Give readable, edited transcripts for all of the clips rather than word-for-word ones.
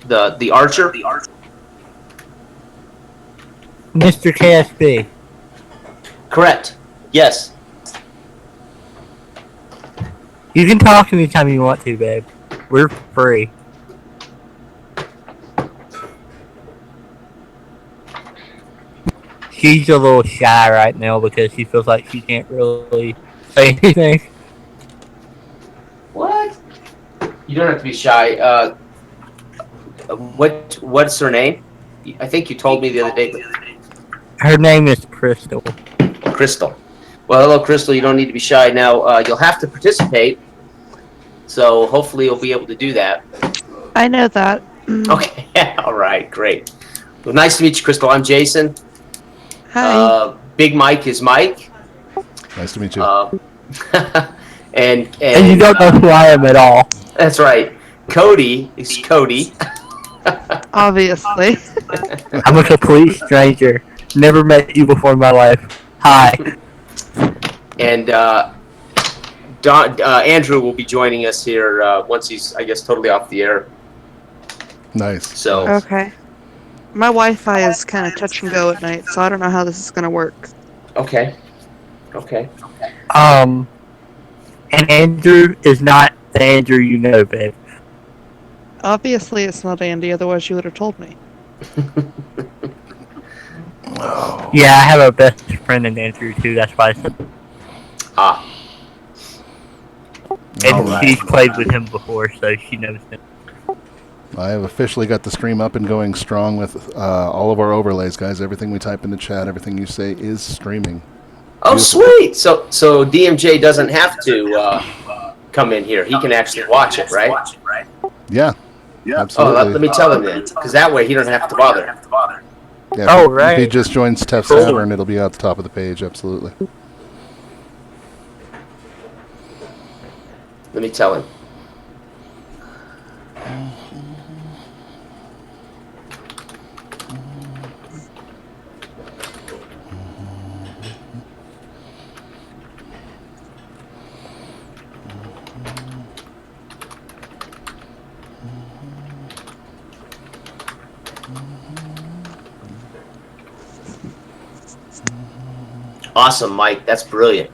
The archer. Mr. KSB. Correct. Yes. You can talk anytime you want to, babe. We're free. She's a little shy right now because she feels like she can't really say anything. What? You don't have to be shy. What's her name? I think you told me the other day. Her name is Crystal. Crystal. Well, hello, Crystal. You don't need to be shy now. You'll have to participate. So hopefully you'll be able to do that. I know that. Okay. All right. Great. Well, nice to meet you, Crystal. I'm Jason. Hi. Big Mike is Mike. Nice to meet you. And you don't know who I am at all. That's right. Cody is Cody. Obviously. I'm a complete stranger. Never met you before in my life. Hi. And Andrew will be joining us here once he's, I guess, totally off the air. Nice. So Okay. My Wi-Fi is kind of touch and go at night, so I don't know how this is going to work. Okay. And Andrew is not the Andrew you know, babe. Obviously, it's not Andy, otherwise you would have told me. Oh. Yeah, I have a best friend in Andrew too. That's why I said. And she's played with him before, so she knows him. I have officially got the stream up and going strong with all of our overlays, guys. Everything we type in the chat, everything you say is streaming. Oh, beautiful. Sweet. So DMJ doesn't have to come in here. He can actually watch it, right? Yeah. Absolutely. Oh, let me tell him then, because that way he doesn't have to bother. Yeah, if he just joins Tavern, it'll be at the top of the page. Absolutely. Let me tell him. Awesome, Mike. That's brilliant.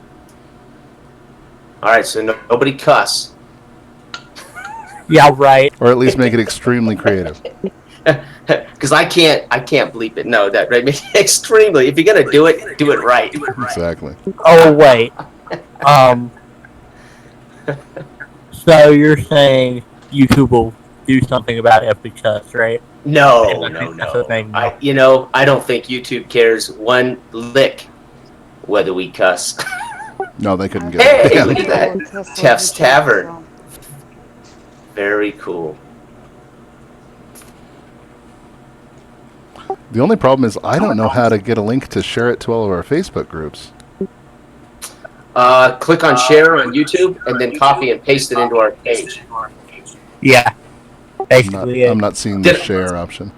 All right, so nobody cuss. Yeah, right. Or at least make it extremely creative. Because I can't bleep it. No, that right. Extremely. If you're gonna do it right. Exactly. Oh wait. So you're saying YouTube will do something about it if we cuss, right? No. I don't think YouTube cares one lick whether we cuss. No, they couldn't get it. Hey, yeah. look at that. Tef's Tavern. Very cool. The only problem is I don't know how to get a link to share it to all of our Facebook groups. Click on share on YouTube and then copy and paste it into our page. Yeah. Basically, I'm not seeing the share option.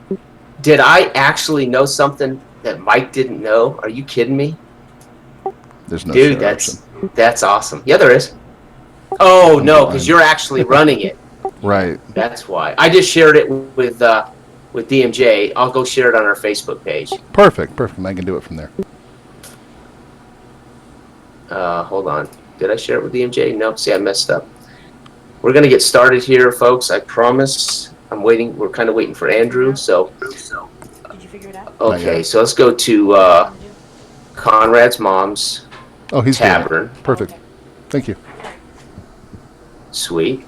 Did I actually know something that Mike didn't know? Are you kidding me? There's no Dude, share option. That's awesome. Yeah, there is. Oh, no, because you're actually running it. Right. That's why. I just shared it with DMJ. I'll go share it on our Facebook page. Perfect. I can do it from there. Hold on. Did I share it with DMJ? No. See, I messed up. We're going to get started here, folks. I promise. I'm waiting. We're kind of waiting for Andrew. So. Did you figure it out? Okay, so let's go to Conrad's mom's Tavern. Perfect. Thank you. Sweet.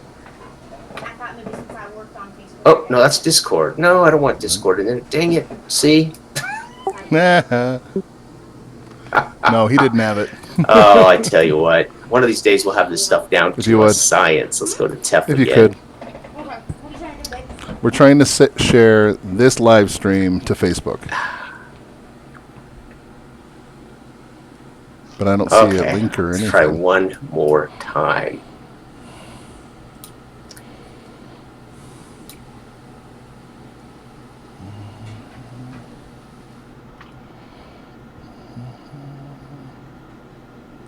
Oh, no, that's Discord. No, I don't want Discord in there. Dang it. See? No, he didn't have it. Oh, I tell you what. One of these days we'll have this stuff down to science. Let's go to Tef if again. you could. We're trying to share this live stream to Facebook. But I don't see a link or anything. Let's try one more time.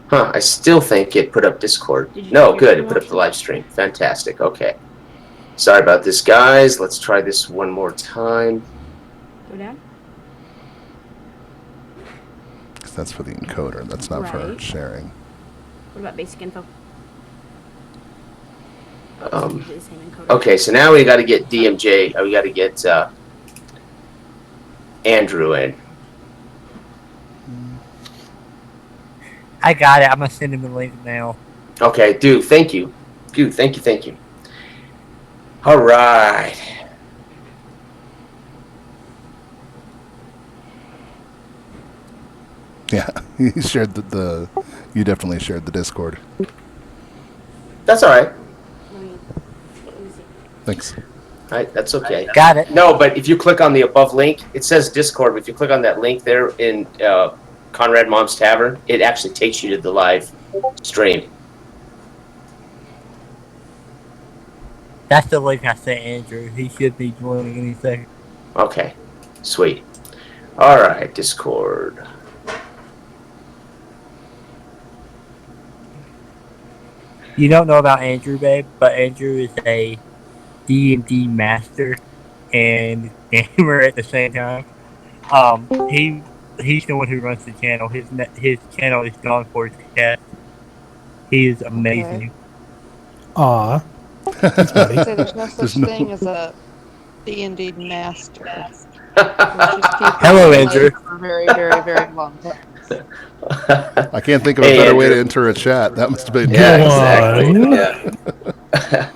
Huh, I still think it put up Discord. No, good. It put up the live stream. Fantastic. Okay. Sorry about this, guys. Let's try this one more time. Go down. 'Cause that's for the encoder. That's not for Right. sharing. What about basic info? Um, The same encoder. Okay, so now we got to get DMJ. We got to get Andrew in. I got it. I'm gonna send him the link now. Okay, dude, thank you. Dude, thank you. All right. Yeah, you shared the you definitely shared the Discord. That's all right. Let me see. Thanks. All right, that's okay. Got it. No, but if you click on the above link, it says Discord, but if you click on that link there in Conrad Mom's Tavern, it actually takes you to the live stream. That's the link I sent Andrew. He should be joining any second. Okay, sweet. All right, Discord. You don't know about Andrew, babe, but Andrew is a D&D master and gamer at the same time. He's the one who runs the channel. His channel is Gone for his Cat. He is amazing. Aw. Say there's no such There's no- thing as a D&D master. There's just people Hello, who Andrew. play for a very, very, very long time. I can't think of a Hey, better way to Andrew. enter a chat. That must have been Yeah, Go exactly. Yeah.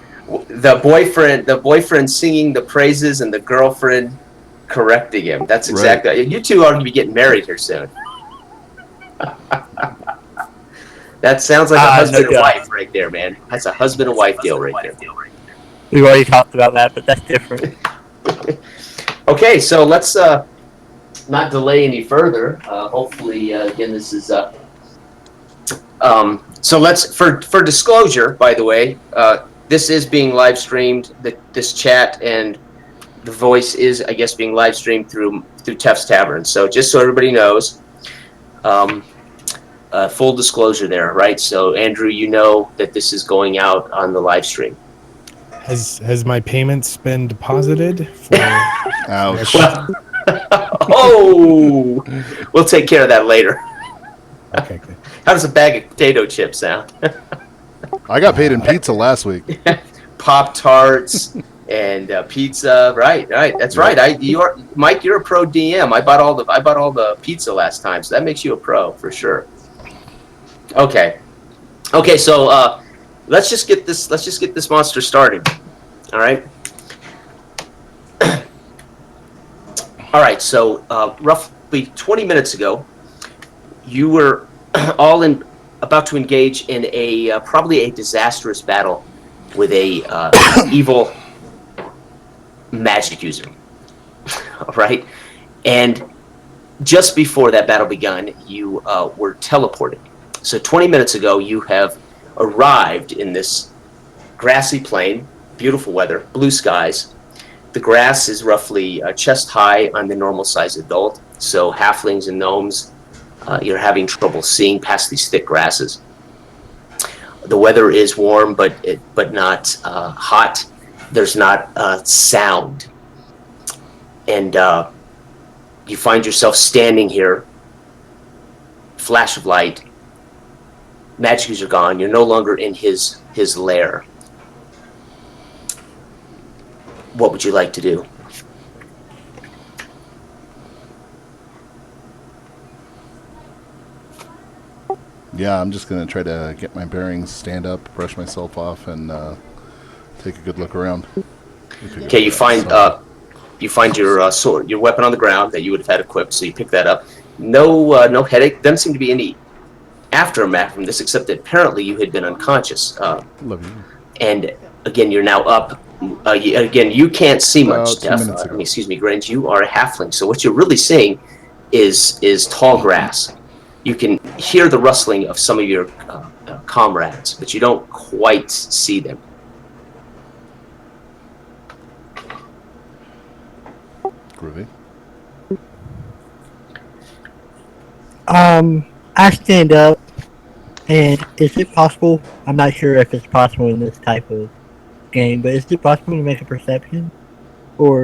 the boyfriend singing the praises and the girlfriend correcting him. That's exactly. You two are going to be getting married here soon. That sounds like a husband no and doubt. wife right there, man. That's a husband and wife deal right there. We've already talked about that, but that's different. Okay, so let's not delay any further. Hopefully, again, this is. So let's for disclosure. By the way, this is being live streamed. This chat and the voice is, I guess, being live streamed through Tef's Tavern. So just so everybody knows, full disclosure there, right? So Andrew, you know that this is going out on the live stream. Has my payments been deposited? Ouch. Well, oh, we'll take care of that later. Okay, good. How does a bag of potato chips sound? I got paid in pizza last week. Pop Tarts and pizza. Right. That's right. Mike. You're a pro DM. I bought all the pizza last time, so that makes you a pro for sure. Okay. So let's just get this monster started. All right. All right. So roughly 20 minutes ago, you were all about to engage in a probably a disastrous battle with a evil magic user. All right, and just before that battle begun, you were teleported. So 20 minutes ago, you have arrived in this grassy plain, beautiful weather, blue skies. The grass is roughly chest high on the normal size adult. So halflings and gnomes, you're having trouble seeing past these thick grasses. The weather is warm, but not hot. There's not sound. And you find yourself standing here, flash of light, magic user gone, you're no longer in his lair. What would you like to do? Yeah, I'm just going to try to get my bearings, stand up, brush myself off, and take a good look around. Okay, you find your sword, your weapon on the ground that you would have had equipped, so you pick that up. No headache. Doesn't seem to be any aftermath from this, except that apparently you had been unconscious. Love you. And again, you're now up. Again, you can't see much. 2 minutes ago. Excuse me, Grange. You are a halfling, so what you're really seeing is tall grass. You can hear the rustling of some of your comrades, but you don't quite see them. Groovy. I stand up, and is it possible? I'm not sure if it's possible in this type of game, but is it possible to make a perception? Or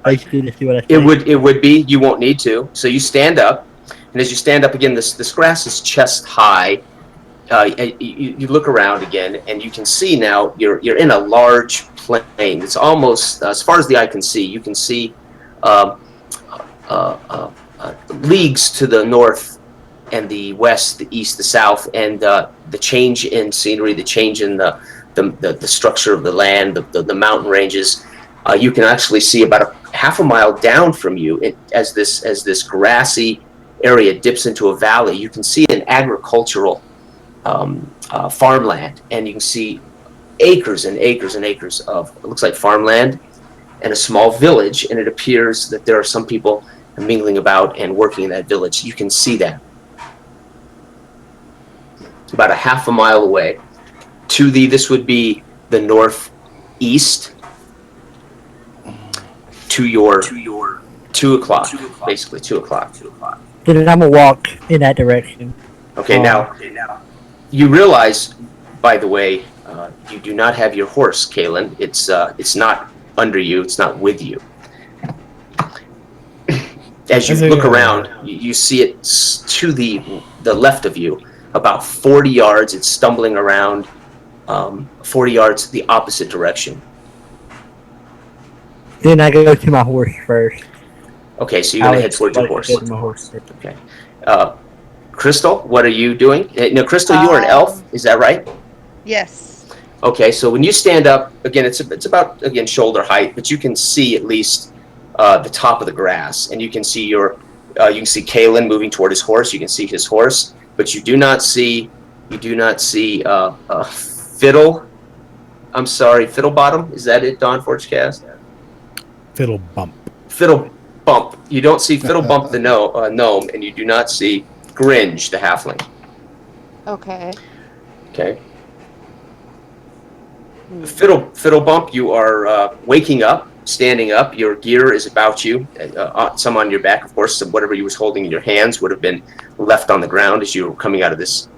basically to see what I say? It would be. You won't need to. So you stand up, and as you stand up again, this grass is chest high. You look around again, and you can see now you're in a large plain. It's almost as far as the eye can see. You can see leagues to the north and the west, the east, the south, and the change in scenery, the change in the structure of the land, the mountain ranges. You can actually see about half a mile down from you, as this grassy area dips into a valley. You can see an agricultural farmland, and you can see acres and acres and acres of, it looks like farmland, and a small village, and it appears that there are some people mingling about and working in that village. You can see that about a half a mile away. This would be the northeast, to your 2 o'clock, basically 2 o'clock. Then I'm gonna walk in that direction. Okay, now you realize, by the way, you do not have your horse, Kalen. It's not under you. It's not with you. As you look around, you see it to the left of you, about 40 yards. It's stumbling around 40 yards the opposite direction. Then I go to my horse first. Okay, so you're going to head towards your horse. Go to my horse. Okay. Crystal, what are you doing? No, Crystal, you are an elf. Is that right? Yes. Okay, so when you stand up, again, it's about, again, shoulder height, but you can see at least the top of the grass, and you can see you can see Kalen moving toward his horse. You can see his horse, but you do not see Fiddle. I'm sorry, Fiddlebottom. Is that it, Dawn Forgecast? Fiddle Bump. Fiddle Bump. You don't see Fiddle Bump the gnome, and you do not see Gringe the halfling. Okay. Okay. Fiddle Bump, you are waking up, standing up. Your gear is about you, some on your back, of course. So whatever you was holding in your hands would have been left on the ground as you were coming out of this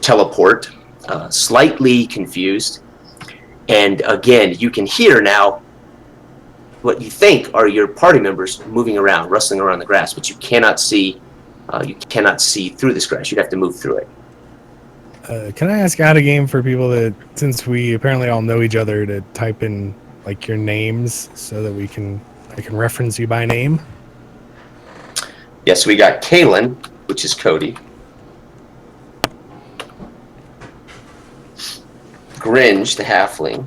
teleport. Slightly confused, and again, you can hear now what you think are your party members moving around, rustling around the grass, but you cannot see. You cannot see through this grass. You'd have to move through it. Can I ask out of game for people that, since we apparently all know each other, to type in like your names so that I can reference you by name? Yes, we got Kalen, which is Cody. Gringe, the halfling.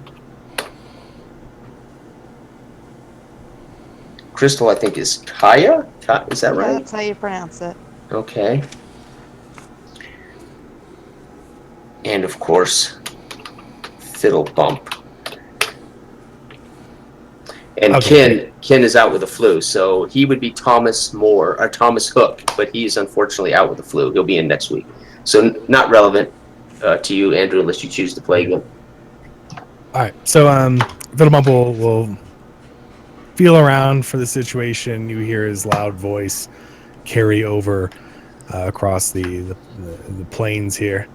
Crystal, I think, is Kaya? Is that right? That's how you pronounce it. Okay. And of course, Fiddle Bump. And okay. Ken is out with the flu, so he would be Thomas Hook, but he is unfortunately out with the flu. He'll be in next week. So not relevant to you, Andrew, unless you choose to play again. All right. So Fiddle Bump will feel around for the situation. You hear his loud voice carry over across the plains here.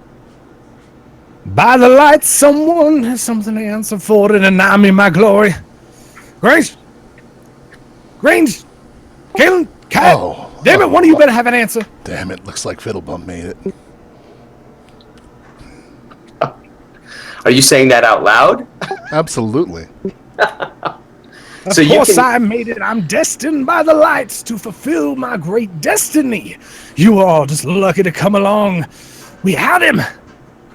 By the light, someone has something to answer for to deny me my glory. Grange! Kalen! Cat! Oh, damn it, one of you better have an answer. Damn it, looks like Fiddlebump made it. Are you saying that out loud? Absolutely. Of course I made it. I'm destined by the lights to fulfill my great destiny. You are all just lucky to come along. We had him.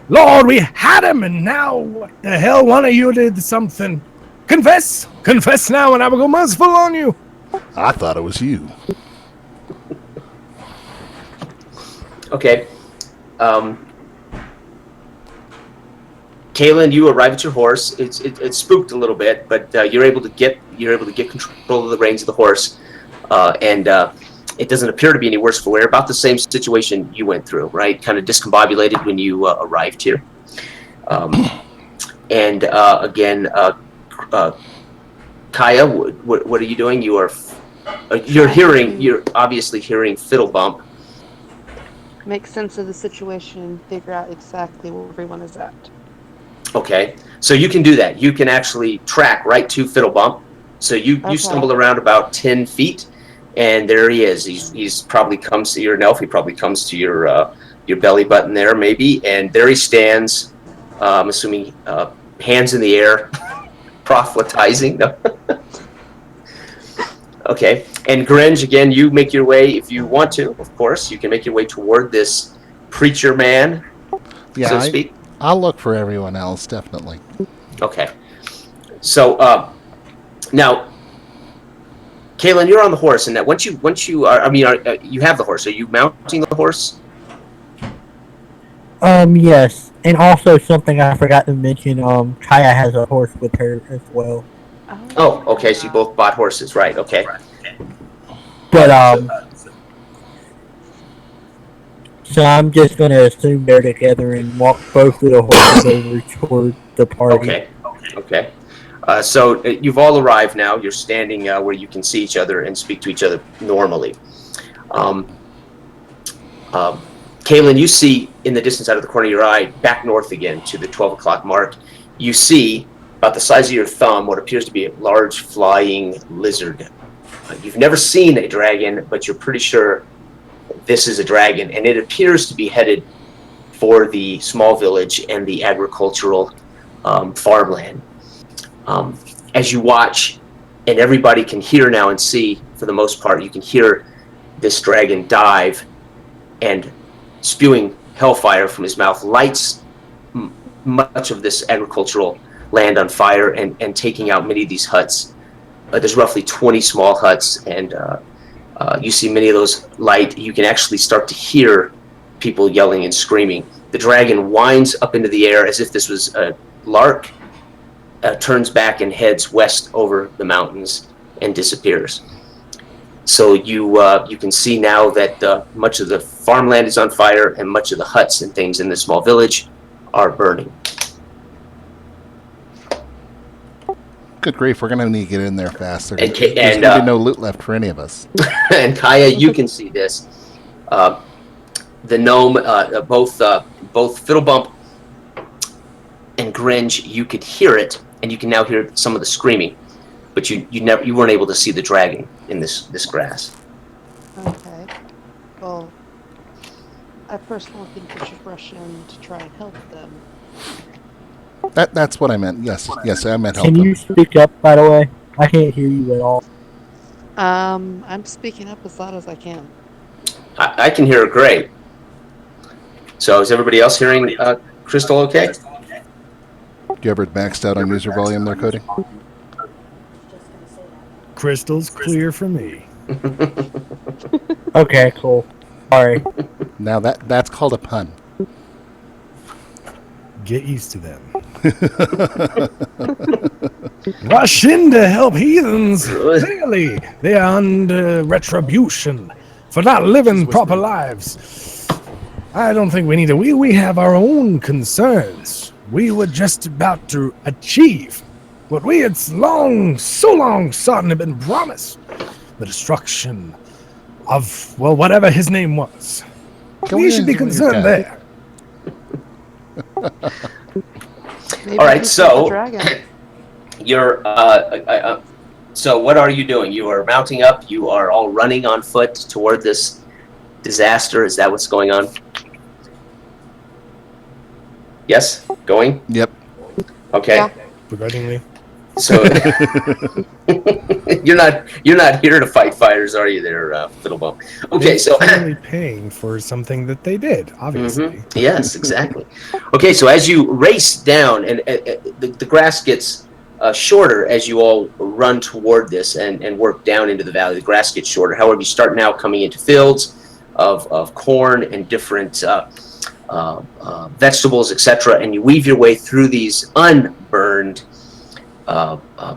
Lord, we had him, and now what the hell? One of you did something. Confess now, and I will go merciful on you. I thought it was you. Okay. Kalen, you arrive at your horse. It's spooked a little bit, but you're able to get control of the reins of the horse, and it doesn't appear to be any worse for wear. About the same situation you went through, right? Kind of discombobulated when you arrived here. And again, Kaya, what are you doing? You're obviously hearing Fiddle Bump. Make sense of the situation and figure out exactly where everyone is at. Okay, so you can do that. You can actually track right to Fiddlebump. So you Okay. stumble around about 10 feet, and there he is. He's probably comes to your Nelf. He probably comes to your belly button there, maybe, and there he stands. I'm assuming hands in the air, proselytizing. No. Okay, and Gringe, again, you make your way, if you want to, of course, you can make your way toward this preacher man, Yeah, so to speak. I'll look for everyone else, definitely. Okay. So now, Kaylin, you're on the horse, and that once you are, I mean, you have the horse. Are you mounting the horse? Yes. And also something I forgot to mention, Kaya has a horse with her as well. Oh, okay. So you both bought horses, right? Okay. But, so I'm just gonna assume they're together and walk both of the horses over toward the party. Okay. So you've all arrived now. You're standing where you can see each other and speak to each other normally. Kaylin, you see in the distance out of the corner of your eye, back north again to the 12 o'clock mark, you see about the size of your thumb what appears to be a large flying lizard. You've never seen a dragon, but you're pretty sure this is a dragon, and it appears to be headed for the small village and the agricultural farmland. As you watch, and everybody can hear now and see, for the most part, you can hear this dragon dive and spewing hellfire from his mouth, lights much of this agricultural land on fire and taking out many of these huts. There's roughly 20 small huts, and you see many of those light. You can actually start to hear people yelling and screaming. The dragon winds up into the air as if this was a lark, turns back and heads west over the mountains and disappears. So you can see now that much of the farmland is on fire and much of the huts and things in this small village are burning. Good grief, we're going to need to get in there faster. And There's going to be no loot left for any of us. And Kaya, you can see this. The gnome, both Fiddlebump and Gringe, you could hear it, and you can now hear some of the screaming, but you weren't able to see the dragon in this grass. Okay. Well, I personally think we should rush in to try and help them. That's what I meant. Yes, I meant help Can them. you speak up, by the way? I can't hear you at all. I'm speaking up as loud as I can. I can hear it great. So is everybody else hearing Crystal okay? Do you ever maxed out on user volume there, Cody? Just gonna say that. Crystal's clear for me. Okay, cool. Sorry. Now that's called a pun. Get used to them. Rush in to help heathens. Clearly, they are under retribution for not living proper lives. I don't think we need to. We have our own concerns. We were just about to achieve what we had so long sought and had been promised. The destruction of, well, whatever his name was. We should be concerned there. Maybe All right, we should so the dragon. you're so what are you doing? You are mounting up. You are all running on foot toward this disaster. Is that what's going on? Yes, going. Yep. Okay. Yeah. Begrudgingly. So you're not here to fight fires, are you, there, Fiddlebump? Okay, They're so clearly paying for something that they did, obviously. Mhm. Yes, exactly. Okay, so as you race down, and the grass gets shorter as you all run toward this and work down into the valley. The grass gets shorter. However, you start now coming into fields of corn and different vegetables, etc., and you weave your way through these unburned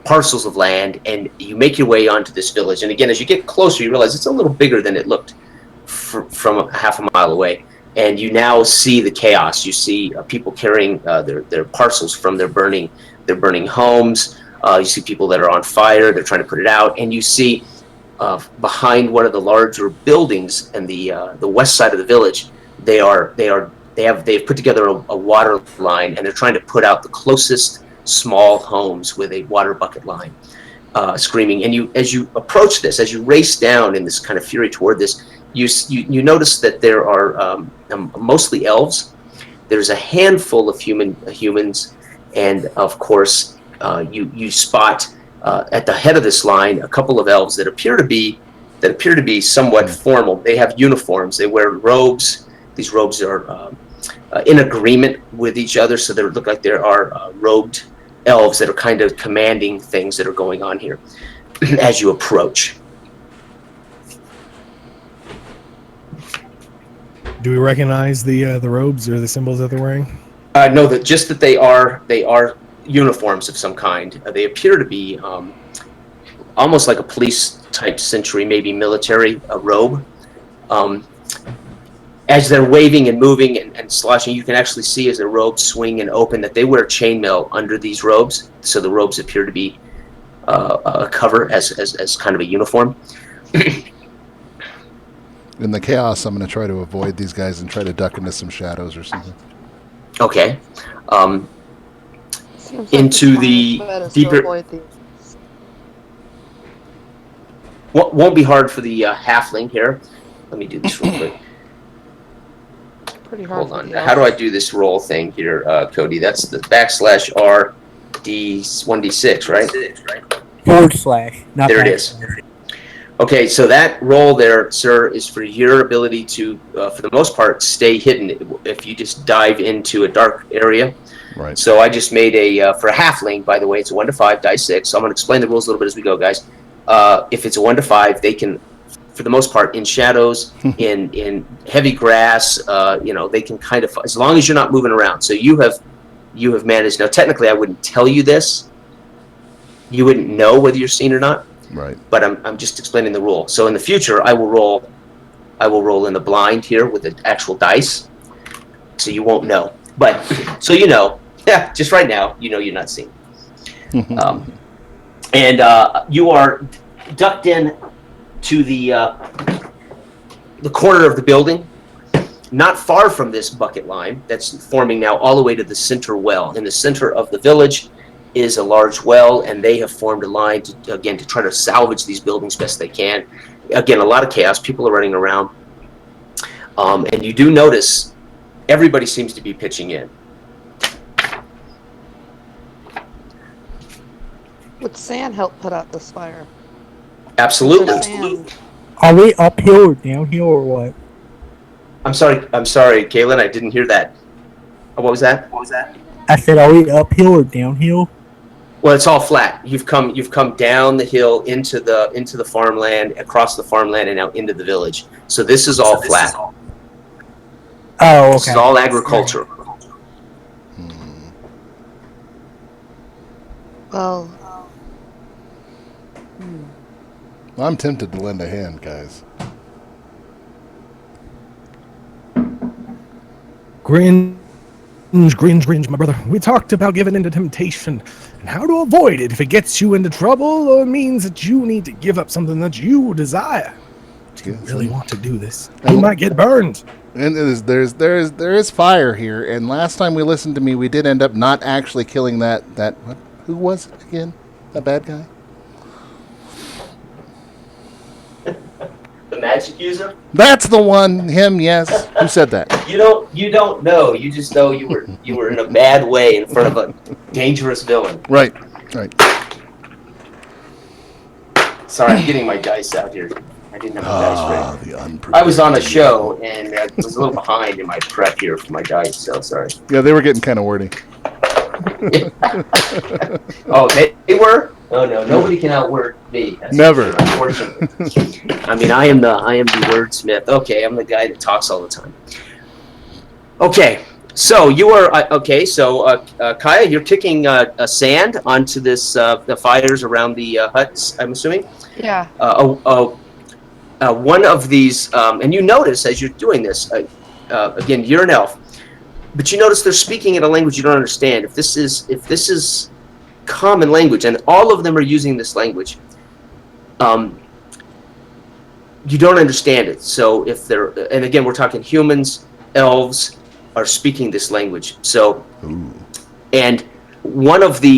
parcels of land, and you make your way onto this village. And again, as you get closer, you realize it's a little bigger than it looked from half a mile away. And you now see the chaos. You see people carrying their parcels from their burning homes. You see people that are on fire. They're trying to put it out. And you see behind one of the larger buildings in the west side of the village, they they've put together a water line, and they're trying to put out the closest small homes with a water bucket line, screaming. And as you approach this, as you race down in this kind of fury toward this, you notice that there are mostly elves. There's a handful of humans, and of course, you spot at the head of this line a couple of elves that appear to be somewhat formal. They have uniforms. They wear robes. These robes are in agreement with each other, so they look like there are robed elves that are kind of commanding things that are going on here as you approach. Do we recognize the robes or the symbols that they're wearing? No, that they are uniforms of some kind. They appear to be almost like a police type century, maybe military robe. As they're waving and moving and sloshing, you can actually see as their robes swing and open that they wear chainmail under these robes. So the robes appear to be a cover as kind of a uniform. In the chaos, I'm going to try to avoid these guys and try to duck into some shadows or something. Okay. Seems like Into the the plan is deeper- to avoid these. Won't be hard for the halfling here. Let me do this real quick. Pretty hard. Hold for on. the How do I elves. do this roll thing here, Cody? That's the /R D1D6, right? /, not There it is. Okay, so that roll there, sir, is for your ability to, for the most part, stay hidden if you just dive into a dark area. Right. So I just made for a halfling, by the way, it's a 1 to 5, die 6. So I'm going to explain the rules a little bit as we go, guys. If it's a 1 to 5, they can, for the most part, in shadows, in heavy grass, they can kind of, as long as you're not moving around. So you have managed. Now, technically, I wouldn't tell you this. You wouldn't know whether you're seen or not. Right. But I'm just explaining the rule. So in the future, I will roll in the blind here with the actual dice, so you won't know. But so yeah, just right now, you're not seen. And you are ducked in to the corner of the building, not far from this bucket line that's forming now all the way to the center well. In the center of the village is a large well, and they have formed a line to try to salvage these buildings best they can. Again, a lot of chaos. People are running around. And you do notice everybody seems to be pitching in. Would sand help put out this fire? Absolutely. Sand. Are we uphill or downhill or what? I'm sorry, Kaylin, I didn't hear that. What was that? I said, are we uphill or downhill? Well, it's all flat. You've come down the hill into the farmland, across the farmland, and now into the village. So this is all flat. Oh, okay. This is all agriculture. Well, I'm tempted to lend a hand, guys. Gringe, my brother. We talked about giving into temptation and how to avoid it if it gets you into trouble or means that you need to give up something that you desire. Do you really want to do this? You might get burned. And there is fire here. And last time we listened to me, we did end up not actually killing that what, who was it again? That bad guy? The magic user? That's the one. Him. Yes. Who said that? You don't know. You just know you were in a bad way in front of a dangerous villain. Right. Sorry, I'm getting my dice out here. I didn't have my dice ready. The unpredictable. I was on a show and I was a little behind in my prep here for my dice, so sorry. Yeah, they were getting kind of wordy. Oh, they were? Oh no, nobody can outword me. That's Never. Unfortunately. I mean, I am the wordsmith. Okay, I'm the guy that talks all the time. Okay, so you are okay. So Kaya, you're kicking sand onto this the fires around the huts. I'm assuming. yeah. One of these, and you notice as you're doing this, again, you're an elf, but you notice they're speaking in a language you don't understand. If this is common language, and all of them are using this language, you don't understand it. So if they're, and again, we're talking humans, elves, are speaking this language. So, Ooh. and one of the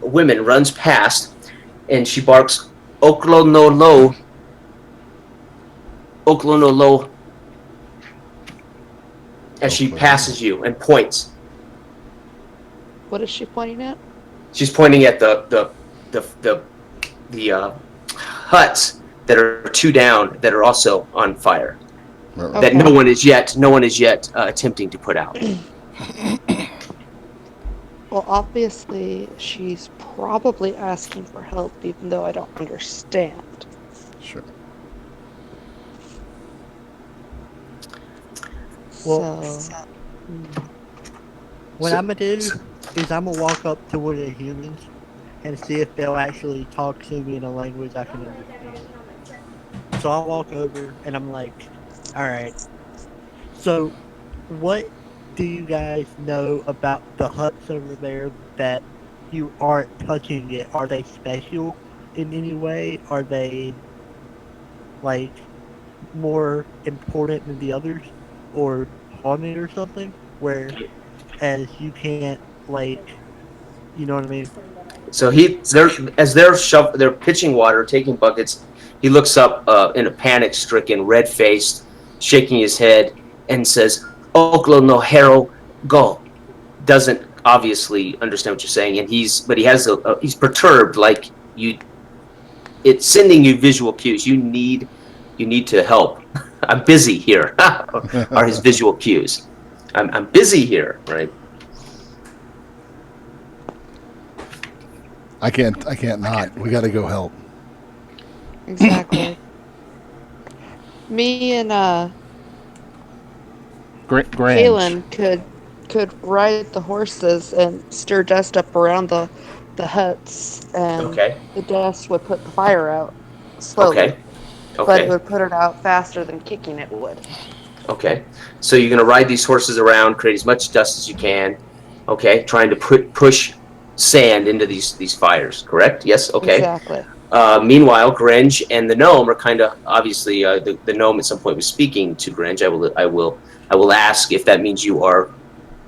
women runs past, and she barks, "Oklo no lo, Oklo no lo," as she passes you and points. What is she pointing at? She's pointing at the huts that are two down that are also on fire. That Okay. no one is yet attempting to put out. Well, obviously, she's probably asking for help, even though I don't understand. Sure. Well, So, What I'm gonna do is I'm gonna walk up to one of the humans and see if they'll actually talk to me in a language I can understand. So I'll walk over and I'm like, alright, so what do you guys know about the huts over there that you aren't touching it? Are they special in any way? Are they, like, more important than the others? Or haunted or something? Where as you can't, like, you know what I mean? So they're pitching water, taking buckets. He looks up in a panic-stricken, red-faced, shaking his head, and says, "Oklo no hero go." Doesn't obviously understand what you're saying, and he's perturbed, like you. It's sending you visual cues. You need to help. I'm busy here. Are his visual cues? I'm busy here, right? I can't not. We got to go help. exactly. Me and Grange. Kaylin could ride the horses and stir dust up around the huts, and Okay. the dust would put the fire out slowly. Okay. But it Okay. would put it out faster than kicking it would. Okay. So you're going to ride these horses around, create as much dust as you can. Okay. Trying to push sand into these fires. Correct? Yes. Okay. Exactly. Meanwhile, Grange and the gnome are kind of obviously the gnome at some point was speaking to Grange. I will ask if that means you are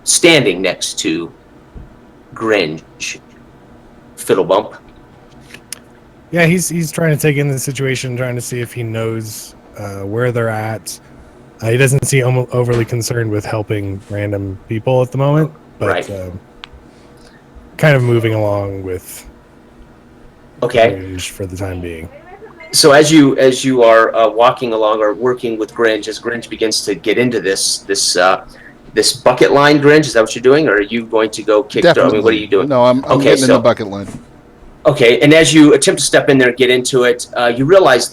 standing next to Grange. Fiddlebump. Yeah, he's trying to take in the situation, trying to see if he knows where they're at. He doesn't seem overly concerned with helping random people at the moment, but Right. Kind of moving along with Okay. Grange for the time being. So as you are walking along or working with Grange, as Grange begins to get into this bucket line, Grange, is that what you're doing, or are you going to go kick? Definitely. I mean, what are you doing? No, I'm Okay, getting in so- the bucket line. Okay, and as you attempt to step in there and get into it, you realize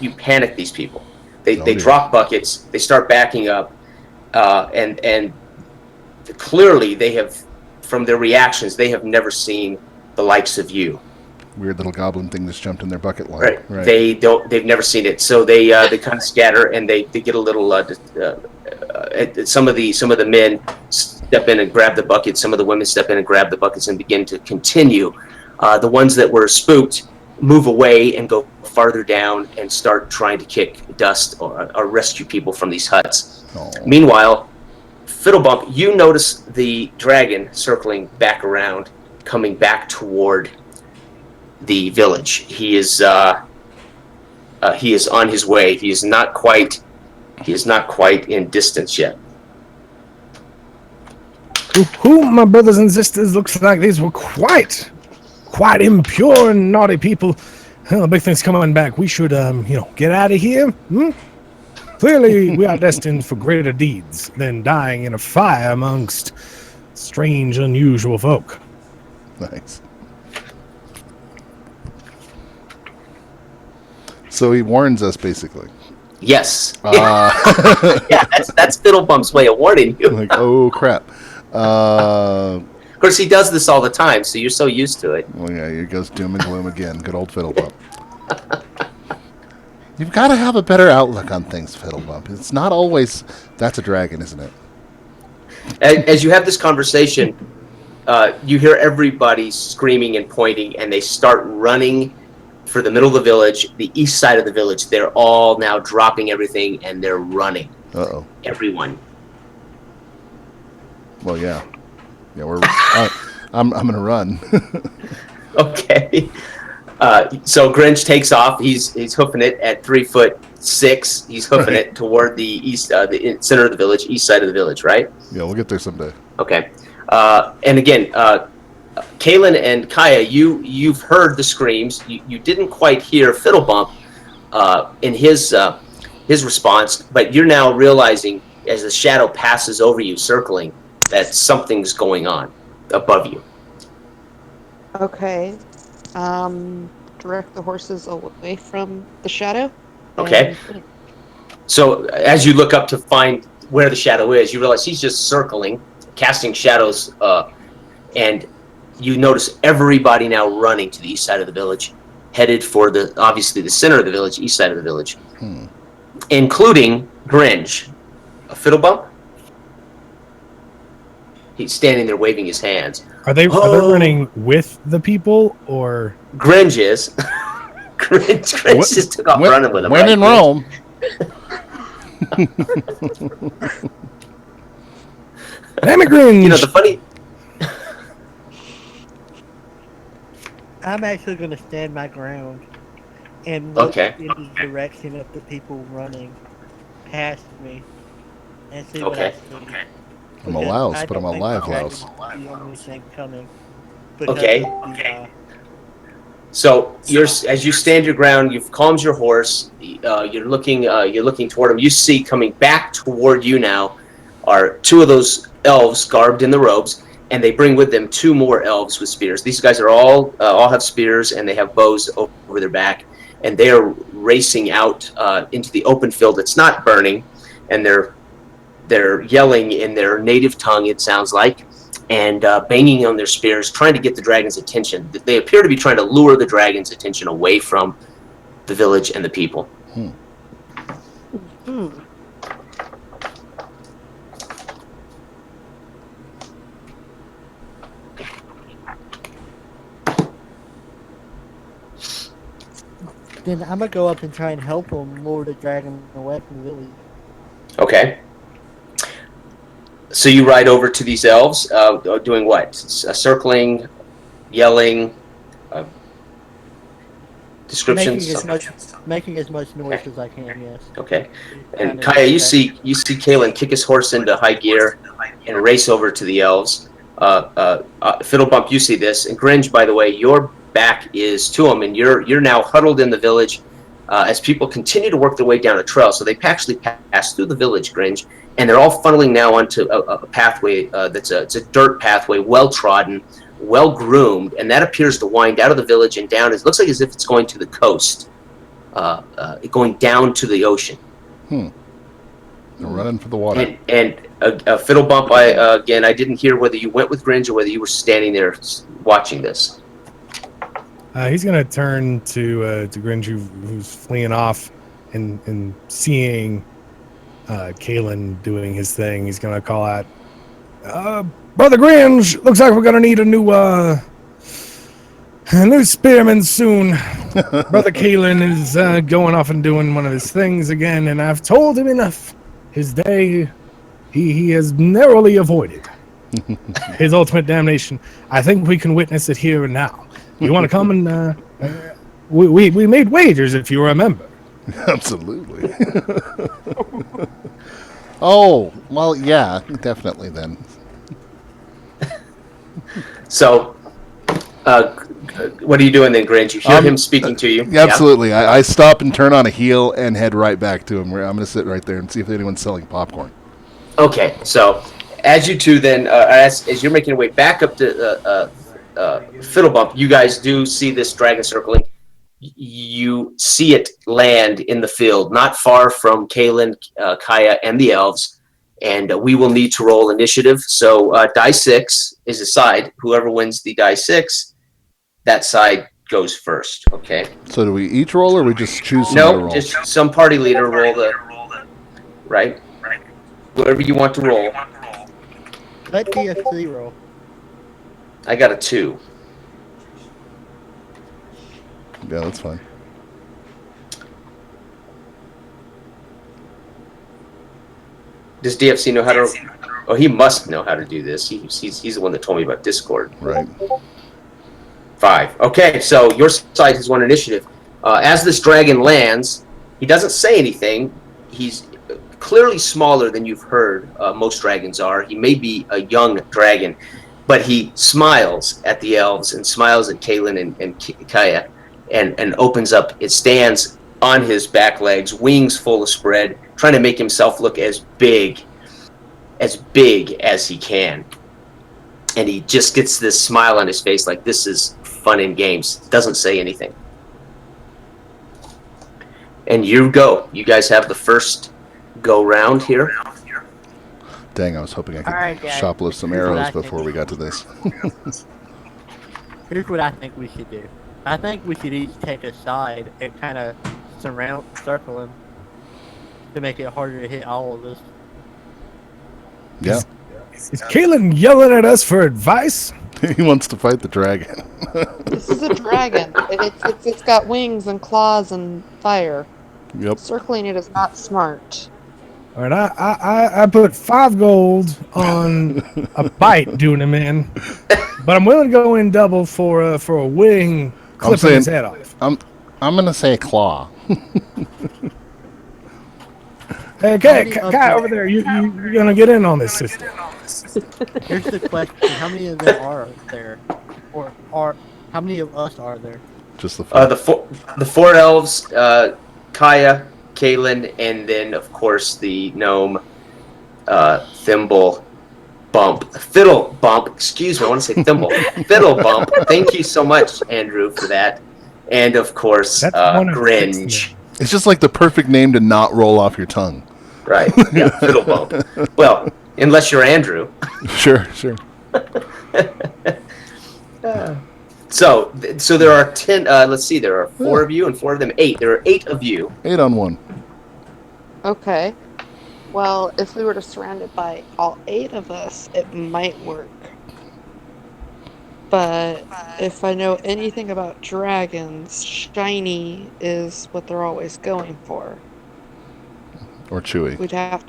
you panic these people. They dear. drop buckets, they start backing up, and clearly they have, from their reactions, they have never seen the likes of you. Weird little goblin thing that's jumped in their bucket line. Right. They've never seen it, so they kind of scatter and they get a little. Some of the men step in and grab the buckets. Some of the women step in and grab the buckets and begin to continue. The ones that were spooked move away and go farther down and start trying to kick dust or rescue people from these huts. Oh. Meanwhile, Fiddlebump, you notice the dragon circling back around, coming back toward the village. He is on his way. He is not quite in distance yet. Who, my brothers and sisters, looks like these were quite impure and naughty people. Well, the big thing's coming back. We should, get out of here. Clearly, we are destined for greater deeds than dying in a fire amongst strange, unusual folk. Nice. So he warns us, basically. Yes. Yeah, that's Fiddlebump's way of warning you. Like, oh crap. Of course, he does this all the time, so you're so used to it. Well, yeah, here goes doom and gloom again. Good old Fiddlebump. You've got to have a better outlook on things, Fiddlebump. It's not always, that's a dragon, isn't it? As you have this conversation, you hear everybody screaming and pointing, and they start running for the middle of the village, the east side of the village. They're all now dropping everything, and they're running. Uh-oh. Everyone. Well, yeah. Yeah, I'm gonna run. Okay. So Grinch takes off. He's hoofing it at 3'6". He's hoofing it toward the east, center of the village, east side of the village, right? Yeah, we'll get there someday. Okay. And again, Kalen and Kaya, you've heard the screams. You didn't quite hear Fiddlebump in his response, but you're now realizing as the shadow passes over you, circling, that something's going on above you. Okay. Direct the horses away from the shadow. Okay. And- So as you look up to find where the shadow is, you realize he's just circling, casting shadows, and you notice everybody now running to the east side of the village, headed for obviously the center of the village, east side of the village, including Gringe. A Fiddlebump? He's standing there waving his hands. Are they running with the people or? Gringe is. Gringe just took off running with him. When in Rome. Damn it, Grinch! You know, the funny... I'm actually going to stand my ground and look Okay. in the direction of the people running past me and see what I Okay. see. I'm a Because louse, I but I'm don't a think live the louse. dragon is the only thing coming. because Okay. of the, So as you stand your ground, you've calmed your horse. You're looking toward him. You see coming back toward you now are two of those elves garbed in the robes, and they bring with them two more elves with spears. These guys are all have spears, and they have bows over their back, and they are racing out into the open field. It's not burning, and they're yelling in their native tongue, it sounds like, and banging on their spears, trying to get the dragon's attention. They appear to be trying to lure the dragon's attention away from the village and the people. then I'm gonna go up and try and help them lure the dragon away from the village. Okay. So you ride over to these elves, doing what? Circling, yelling, descriptions. Making as much noise as I can. Yes. Okay. And Kaya, you see Kalen kick his horse into high gear and race over to the elves. Fiddlebump, you see this, and Gringe, by the way, your back is to him, and you're now huddled in the village as people continue to work their way down a trail. So they actually pass through the village, Gringe, and they're all funneling now onto a pathway it's a dirt pathway, well trodden, well groomed, and that appears to wind out of the village and down. It looks like as if it's going to the coast, going down to the ocean. They're running for the water. And Fiddlebump, I didn't hear whether you went with Gringe or whether you were standing there watching this. He's gonna turn to Gringe, who's fleeing off, and seeing Kalen doing his thing. He's gonna call out, "Brother Gringe, looks like we're gonna need a new spearman soon. Brother Kalen is going off and doing one of his things again, and I've told him enough. His day, he has narrowly avoided his ultimate damnation. I think we can witness it here and now. You want to come and we made wagers, if you remember." Absolutely. Oh, well, yeah, definitely then. So, what are you doing then, Gringe? You hear him speaking to you? Yeah, absolutely. Yeah? I stop and turn on a heel and head right back to him. I'm going to sit right there and see if anyone's selling popcorn. Okay, so as you two then, as you're making your way back up to Fiddlebump, you guys do see this dragon circling. You see it land in the field, not far from Kalen, Kaya, and the elves. And we will need to roll initiative. So die 6 is a side. Whoever wins the die 6, that side goes first. Okay. So do we each roll, or we just choose someone to roll? No, just some party leader roll the right. Whoever you want to roll. Let DFC roll. I got a 2. Yeah, that's fine. Does DFC know how to? Oh, he must know how to do this. He's the one that told me about Discord. Right. 5. Okay, so your side has won initiative. As this dragon lands, he doesn't say anything. He's clearly smaller than you've heard most dragons are. He may be a young dragon, but he smiles at the elves and smiles at Kaelin and Kaya and opens up. It stands on his back legs, wings full of spread, trying to make himself look as big as he can. And he just gets this smile on his face like this is fun and games. Doesn't say anything. And you go. You guys have the first go round here. Dang, I was hoping I could All right, guys. shoplift some Here's what arrows I think. before we got to this. Here's what I think we should do. I think we should each take a side and kind of circle him to make it harder to hit all of us. Yeah. Is Kaelin yelling at us for advice? He wants to fight the dragon. This is a dragon. It's got wings and claws and fire. Yep. Circling it is not smart. All right, I put 5 gold on a bite doing him in, but I'm willing to go in double for a wing clipping his head off. I'm gonna say claw. Hey, guy over there, you're gonna get in on this system. Here's the question: how many of them are there, or how many of us are there? Just the five. The four elves, Kaya, Kaelin, and then of course the gnome, Thimble, Fiddle Bump. Excuse me, I want to say Thimble. Fiddle Bump. Thank you so much, Andrew, for that. And of course, That's one of Gringe. It's just like the perfect name to not roll off your tongue. Right. Yeah, Fiddle Bump. Well, unless you're Andrew. Sure. So there are 10. Let's see. There are 4 of you, and 4 of them 8. There are 8 of you. 8 on 1. Okay. Well, if we were to surround it by all 8 of us, it might work. But if I know anything about dragons, shiny is what they're always going for. Or Chewy. We'd have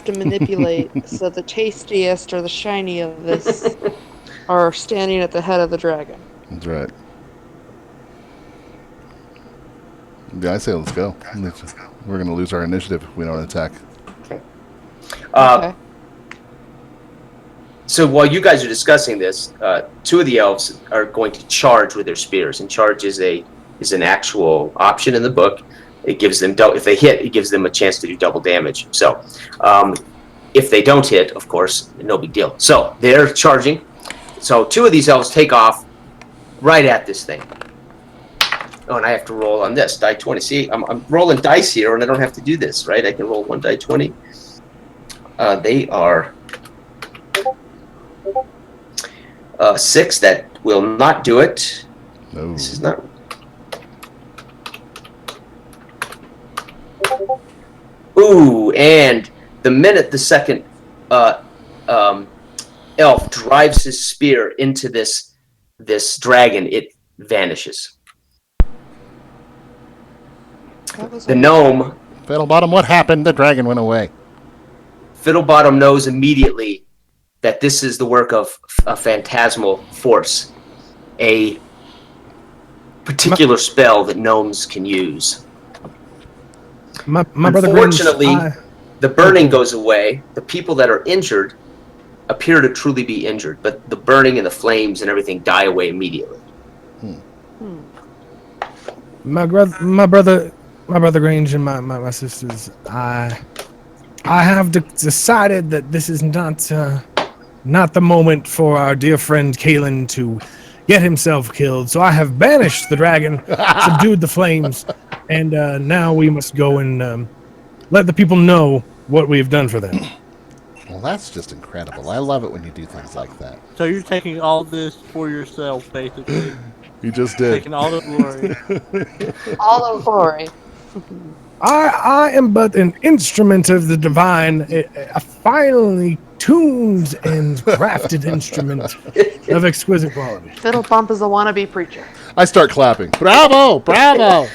to manipulate so the tastiest or the shiny of this are standing at the head of the dragon. That's right. Yeah, I say let's go. We're going to lose our initiative if we don't attack. Okay. So while you guys are discussing this, 2 of the elves are going to charge with their spears, and charge is an actual option in the book. It gives them if they hit, it gives them a chance to do double damage. So if they don't hit, of course, no big deal. So they're charging. So 2 of these elves take off right at this thing. Oh, and I have to roll on this die 20. See, I'm rolling dice here, and I don't have to do this, right? I can roll 1 die 20. They are 6. That will not do it. No. This is not. Ooh, and the minute the second elf drives his spear into this dragon, it vanishes. The gnome, Fiddlebottom, what happened? The dragon went away. Fiddlebottom, knows immediately that this is the work of a phantasmal force, a particular spell that gnomes can use. My brother Unfortunately, Grinch, the burning goes away. The people that are injured appear to truly be injured, but the burning and the flames and everything die away immediately. my brother Grange and my sisters, I have decided that this is not the moment for our dear friend Kaelin to get himself killed. So I have banished the dragon, subdued the flames, and now we must go and let the people know what we have done for them. Well, that's just incredible. I love it when you do things like that. So you're taking all this for yourself, basically. You just did. Taking all the glory. All the glory. I am but an instrument of the divine, a finely tuned and crafted instrument of exquisite quality. Fiddle Bump is a wannabe preacher. I start clapping. Bravo! Bravo!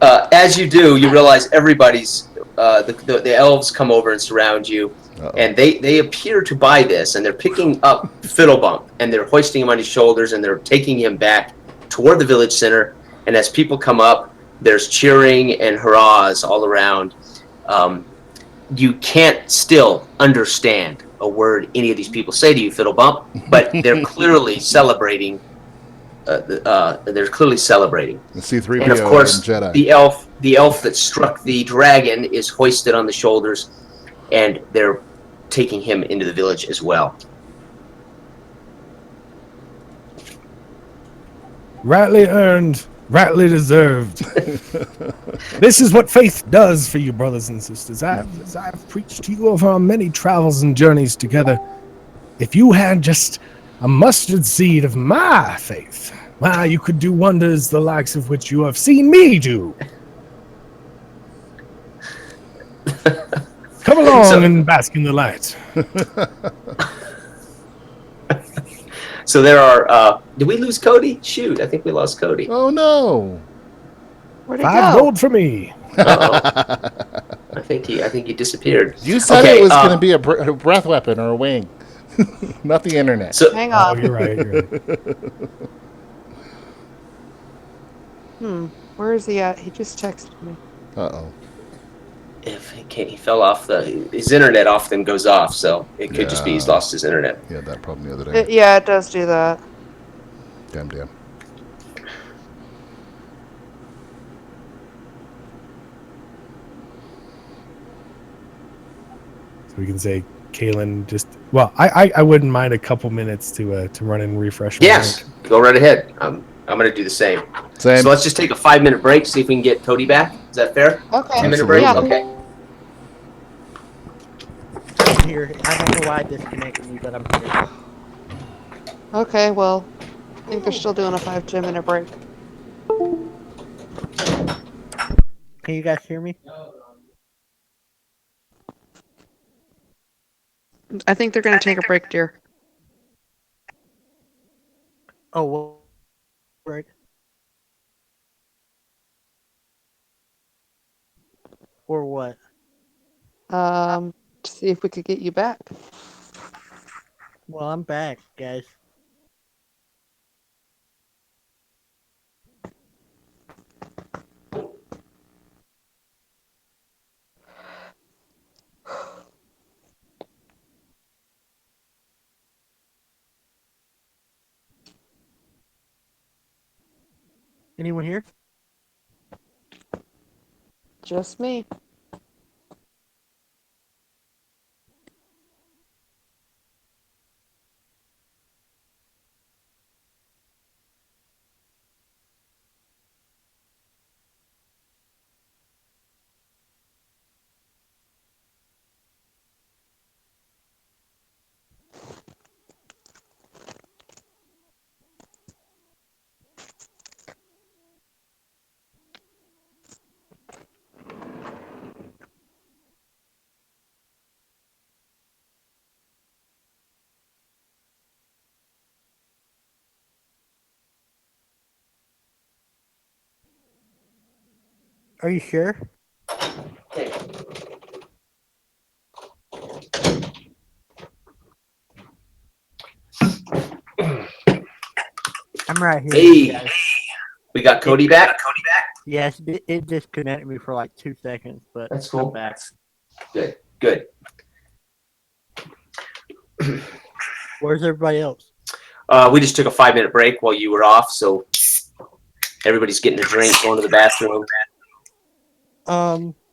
As you do, you realize everybody's the elves come over and surround you. And they appear to buy this, and they're picking up Fiddlebump, and they're hoisting him on his shoulders, and they're taking him back toward the village center. And as people come up, there's cheering and hurrahs all around. You can't still understand a word any of these people say to you, Fiddlebump, but they're clearly celebrating. They're clearly celebrating. The C-3PO And of course, and Jedi. the elf that struck the dragon is hoisted on the shoulders, and they're taking him into the village as well. Rightly earned, rightly deserved. This is what faith does for you, brothers and sisters. As I've preached to you over our many travels and journeys together. If you had just a mustard seed of my faith, you could do wonders the likes of which you have seen me do. Come along and bask in the light. So there are. Did we lose Cody? Shoot, I think we lost Cody. Oh no! Where'd he 5 go? gold for me. I think he disappeared. You said Okay, it was going to be a breath weapon or a wing, not the internet. So Hang Oh, on. you're right. Where is he at? He just texted me. Uh-oh. if he fell off his internet often goes off, so it could just be he's lost his internet. He had that problem the other day. Yeah, it does do that. Damn. So we can say Kalen just. Well, I wouldn't mind a couple minutes to run and refresh. My Yes, rank. go right ahead. I'm going to do the same. Same. So let's just take a 5-minute break, see if we can get Cody back. Is that fair? Okay. 10-minute break? Yeah. Okay. I'm here. I don't know why it disconnected me, but I'm here. Okay, well, I think they're still doing a 5-10 minute break. Can you guys hear me? I think they're going to take a break, dear. Oh, well, right. Or what? To see if we could get you back. Well, I'm back, guys. Anyone here? Just me. Are you sure? I'm right here. Hey, Guys. we got Cody back. Yes, it disconnected me for like 2 seconds, but That's cool. I'm back. Good. Where's everybody else? We just took a 5-minute break while you were off, so everybody's getting a drink, going to the bathroom.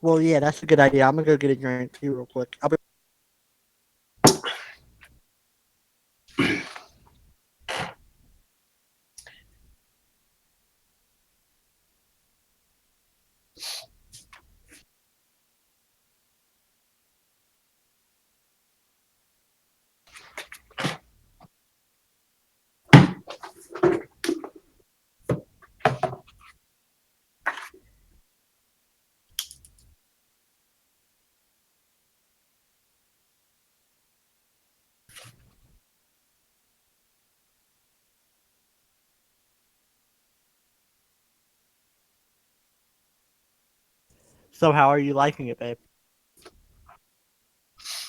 Well, yeah, that's a good idea. I'm gonna go get a drink too real quick. I'll be So how are you liking it, babe?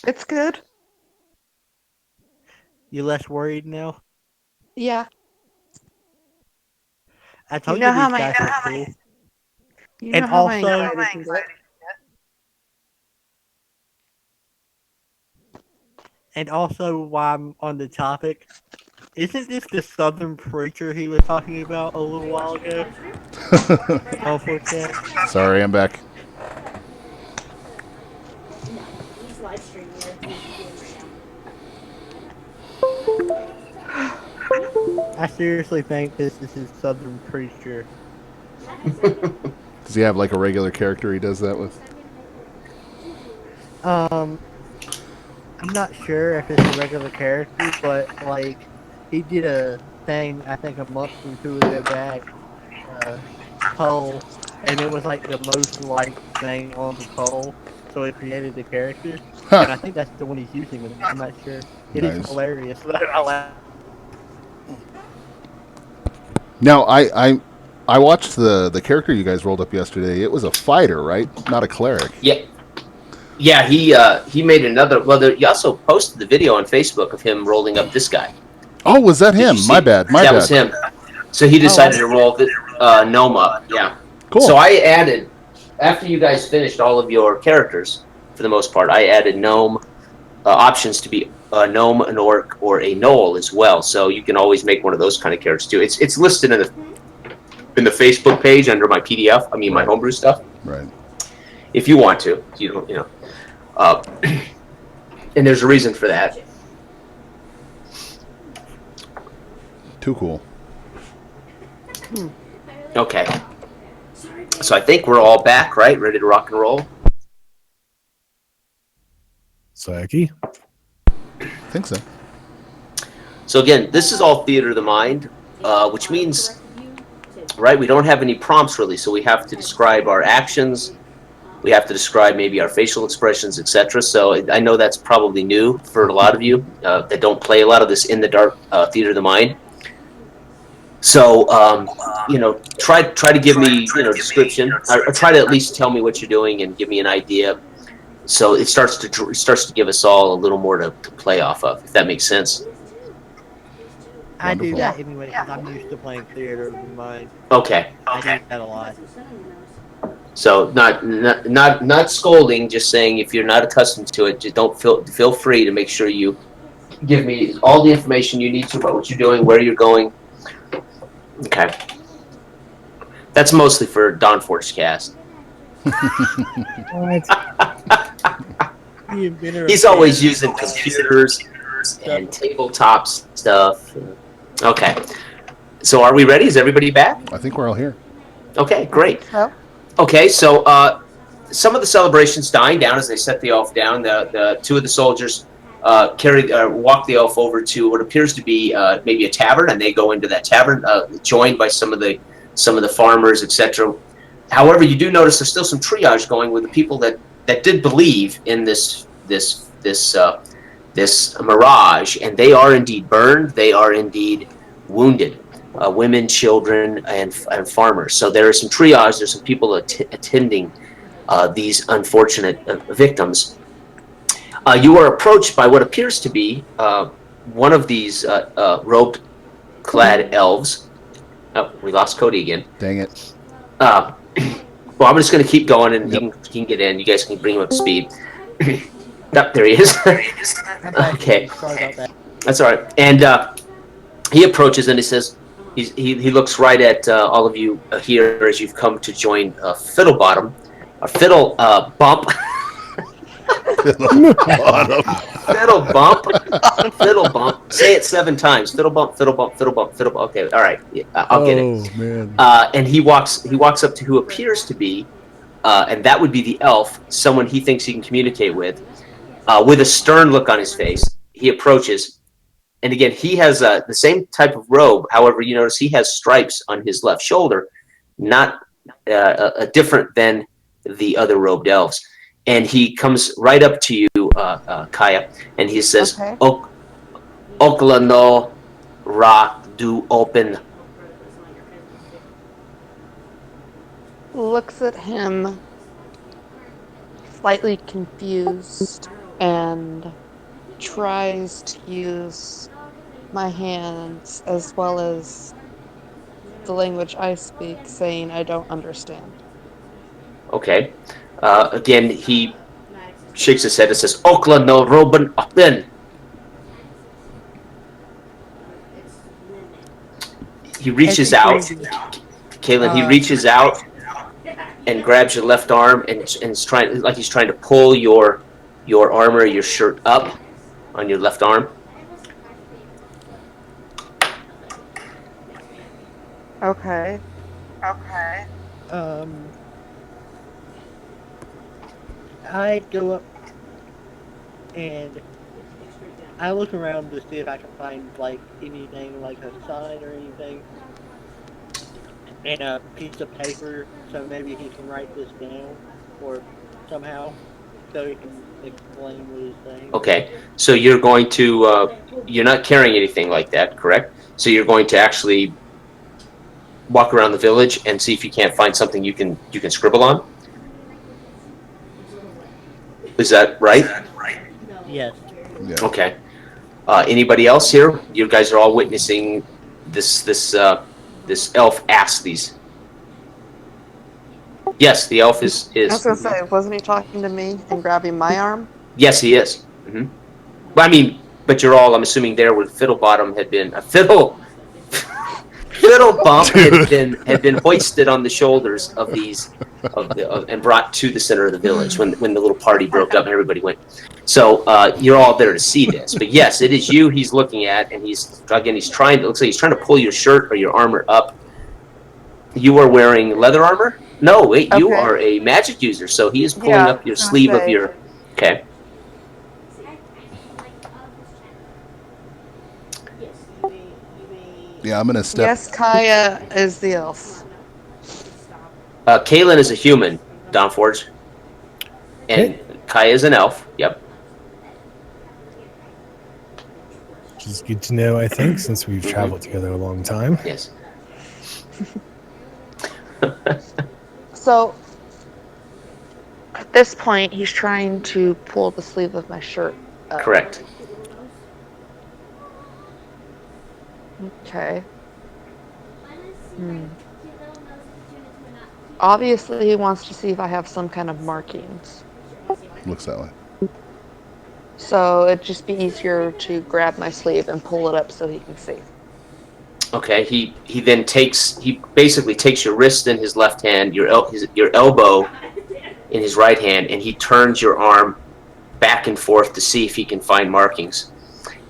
It's good. You less worried now? Yeah. I You told know you how these my guys are cool. you And know how my also- anxiety can get. And also, while I'm on the topic, isn't this the southern preacher he was talking about a little while ago? Oh, for chat. Sorry, I'm back. No, he's live streaming or doing right now. I seriously think this is his southern preacher. Does he have like a regular character he does that with? Um, I'm not sure if it's a regular character, but like he did a thing I think a month or two ago back, uh, poll, and it was like the most liked thing on the poll. So it created the character, Huh. and I think that's the one he's using with him. I'm not sure. It is Nice. hilarious. I laugh. Now, I watched the character you guys rolled up yesterday. It was a fighter, right? Not a cleric. Yeah, yeah. He made another. Well, he also posted the video on Facebook of him rolling up this guy. Oh, was that Did you him? see? My bad. My That bad. was him. So he decided to roll the gnome up. Yeah. Cool. So I added, after you guys finished all of your characters, for the most part, I added gnome options to be a gnome, an orc, or a gnoll as well. So you can always make one of those kind of characters too. It's listed in the Facebook page under my PDF. I mean my Right. homebrew stuff. Right. If you want to, you don't, you know. And there's a reason for that. Too cool. Okay. So I think we're all back, right? Ready to rock and roll. Sayaki. I think so. So again, this is all theater of the mind, which means, right, we don't have any prompts really, so we have to describe our actions, we have to describe maybe our facial expressions, etc. So I know that's probably new for a lot of you that don't play a lot of this in the dark theater of the mind. So try to give me description, or try to at least tell me what you're doing and give me an idea. So it starts to give us all a little more to play off of, if that makes sense. I do Wonderful. that anyway because I'm used to playing theater of the mind. Okay. I do that a lot. So not scolding, just saying if you're not accustomed to it, just don't feel free to make sure you give me all the information you need to about what you're doing, where you're going. Okay. That's mostly for Dawn Forge cast. He's always using computers and tabletop stuff. Okay. So are we ready? Is everybody back? I think we're all here. Okay, great. So, Okay, so some of the celebrations dying down as they set the elf down. The two of the soldiers walk the elf over to what appears to be maybe a tavern, and they go into that tavern, joined by some of the farmers, etc. However, you do notice there's still some triage going with the people that did believe in this mirage, and they are indeed burned. They are indeed wounded. Women, children, and farmers. So there is some triage. There's some people attending these unfortunate victims. You are approached by what appears to be one of these robe-clad elves. Oh, we lost Cody again. Dang it. Well, I'm just going to keep going, and he can get in. You guys can bring him up to speed. Oh, there he is. Okay. Sorry about that. That's all right. And he approaches and he says, he looks right at all of you here as you've come to join Fiddlebottom, or Fiddle Bump. Fiddle Bump. Fiddle Bump. Say it 7 times. Fiddle Bump, Fiddle Bump, Fiddle Bump, Fiddle Bump. Okay, all right. Yeah, I'll get it. Oh, man. And he walks up to who appears to be, and that would be the elf, someone he thinks he can communicate with a stern look on his face. He approaches, and again, he has the same type of robe. However, you notice he has stripes on his left shoulder, not different than the other robed elves. And he comes right up to you, Kaya, and he says, okay. Okla no ra do open. Looks at him, slightly confused, and and tries to use my hands as well as the language I speak, saying I don't understand. Okay. Again, he shakes his head and says, Okla no Roban Opin. He reaches out, Kalen, he reaches out and grabs your left arm and is trying, like he's trying to pull your armor, your shirt up on your left arm. Okay. I go up and I look around to see if I can find like anything like a sign or anything and a piece of paper so maybe he can write this down or somehow so he can explain what he's saying. Okay, so you're going to, you're not carrying anything like that, correct? So you're going to actually walk around the village and see if you can't find something you can scribble on? Is that right? Yes. Yeah. Okay. Anybody else here? You guys are all witnessing this elf ask these. Yes, the elf is. I was gonna say, wasn't he talking to me and grabbing my arm? Yes, he is. Mm-hmm. Well, I mean, but you're all, I'm assuming, there where Fiddlebottom had been a Fiddlebump had been hoisted on the shoulders of these and brought to the center of the village when the little party broke up and everybody went. So you're all there to see this. But yes, it is you he's looking at, and he's trying. It looks like he's trying to pull your shirt or your armor up. You are wearing leather armor? No, wait, you are a magic user, so he is pulling up your sleeve of your. Okay. Yeah, I'm gonna step. Yes, Kaya is the elf. Kaylin is a human, Don Forge. And Kaya is an elf. Yep. Which is good to know, I think, since we've traveled together a long time. Yes. So, at this point, he's trying to pull the sleeve of my shirt up. Correct. Okay. Obviously, he wants to see if I have some kind of markings. Looks that way. So, it'd just be easier to grab my sleeve and pull it up so he can see. Okay. He basically takes your wrist in his left hand, your elbow in his right hand, and he turns your arm back and forth to see if he can find markings.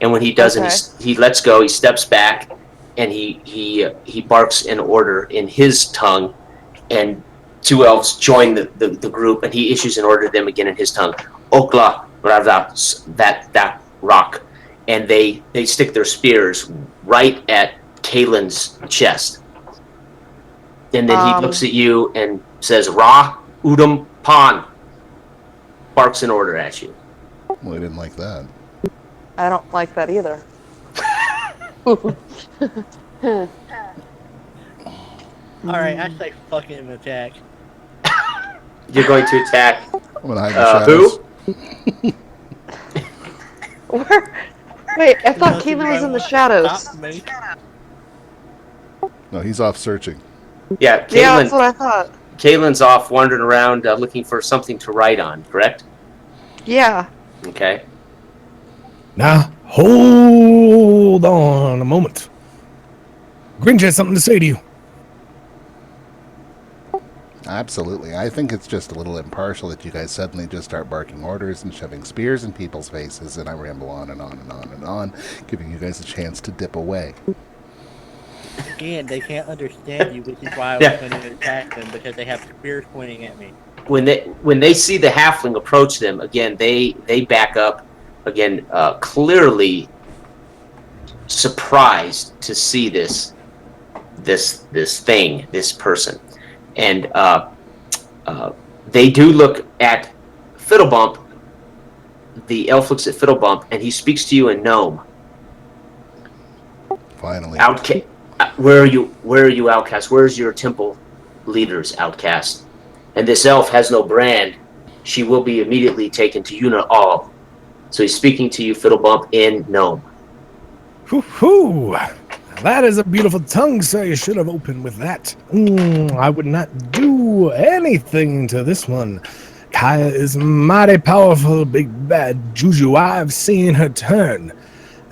And when he doesn't, he lets go. He steps back, and he barks an order in his tongue, and two elves join the group, and he issues an order to them again in his tongue. Okla, Ravda, that rock, and they stick their spears right at Kalen's chest, and then he looks at you and says, "Ra Udam Pan." Barks an order at you. Well, I didn't like that. I don't like that either. Alright, I say fucking attack. You're going to attack. I'm gonna hide the shadows. Who? Where? Wait, I thought Keelan was in the shadows. Stop me. No, he's off searching. Yeah, Yeah, that's what I thought. Kaylin's off wandering around looking for something to write on, correct? Yeah. Okay. Now, hold on a moment. Grinch has something to say to you. Absolutely. I think it's just a little impartial that you guys suddenly just start barking orders and shoving spears in people's faces, and I ramble on and on and on and on, giving you guys a chance to dip away. Again, they can't understand you, which is why I was going to attack them, because they have spears pointing at me. When they see the halfling approach them, again, they back up, again, clearly surprised to see this person. And they do look at Fiddlebump. The elf looks at Fiddlebump, and he speaks to you in Gnome. Finally. Where are you, outcast? Where's your temple leaders, outcast? And this elf has no brand. She will be immediately taken to Una all. So he's speaking to you, Fiddlebump, in Gnome. Hoo-hoo! That is a beautiful tongue, sir. You should have opened with that. I would not do anything to this one. Kaya is mighty powerful, big bad juju. I've seen her turn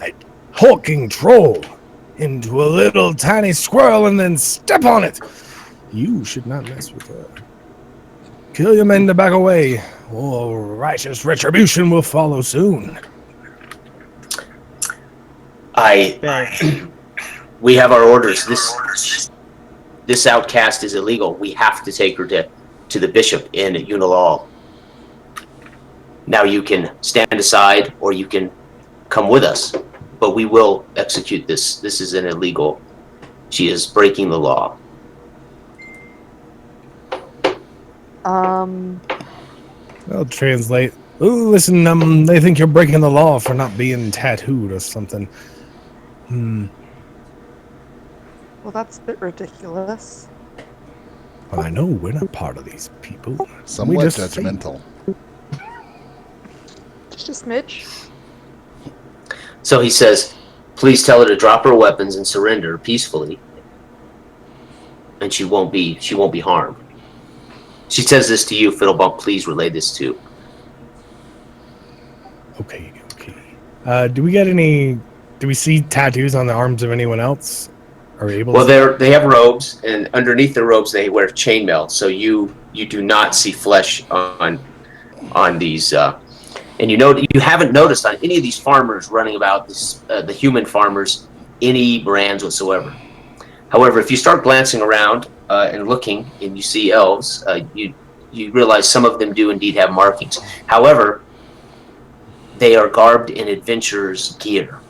a hulking troll into a little tiny squirrel and then step on it. You should not mess with her. Kill your men to back away, or righteous retribution will follow soon. We have our orders. This outcast is illegal. We have to take her to the bishop in Unilal. Now you can stand aside, or you can come with us, but we will execute this. This is an illegal. She is breaking the law. I'll translate. Ooh, listen, they think you're breaking the law for not being tattooed or something. Well, that's a bit ridiculous. Well, I know we're not part of these people. Somewhat We just judgmental. Just a smidge. So he says, please tell her to drop her weapons and surrender peacefully, and she won't be harmed. She says this to you, Fiddlebump. Please relay this to. Okay. Do we see tattoos on the arms of anyone else? Are we able Well, to? they have robes, and underneath the robes they wear chainmail. So you do not see flesh on these. And you haven't noticed on any of these farmers running about the human farmers any brands whatsoever. However, if you start glancing around and looking, and you see elves, you realize some of them do indeed have markings. However, they are garbed in adventurers' gear.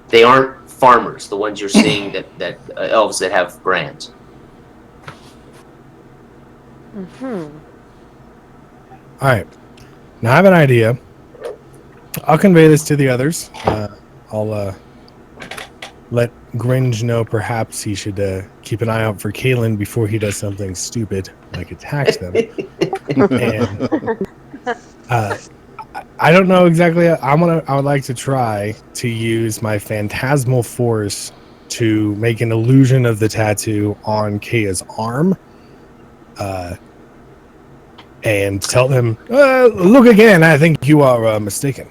They aren't farmers, the ones you're seeing that elves that have brands. Mm-hmm. All right. Now I have an idea. I'll convey this to the others. I'll let Gringe know perhaps he should keep an eye out for Kalen before he does something stupid like attacks them. And I don't know exactly. I would like to try to use my phantasmal force to make an illusion of the tattoo on Kaya's arm. And tell them, look again, I think you are mistaken.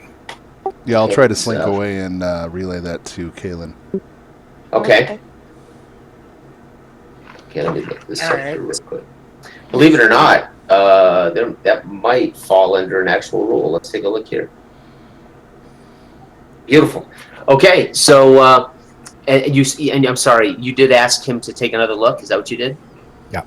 Yeah, I'll try to slink away and relay that to Kalen. Okay. Okay, let me look this up here real quick. Believe it or not, that might fall under an actual rule. Let's take a look here. Beautiful. Okay, so and I'm sorry, you did ask him to take another look. Is that what you did? Yeah.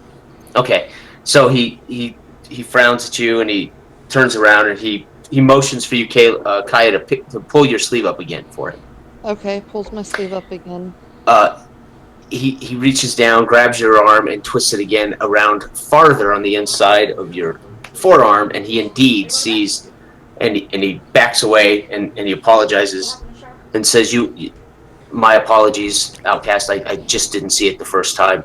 Okay, so he frowns at you and he turns around and he motions for you, Kaya, to pull your sleeve up again for him. Okay, pulls my sleeve up again. He reaches down, grabs your arm, and twists it again around farther on the inside of your forearm, and he indeed sees, and he backs away, and he apologizes, and says, my apologies, Outcast, I just didn't see it the first time.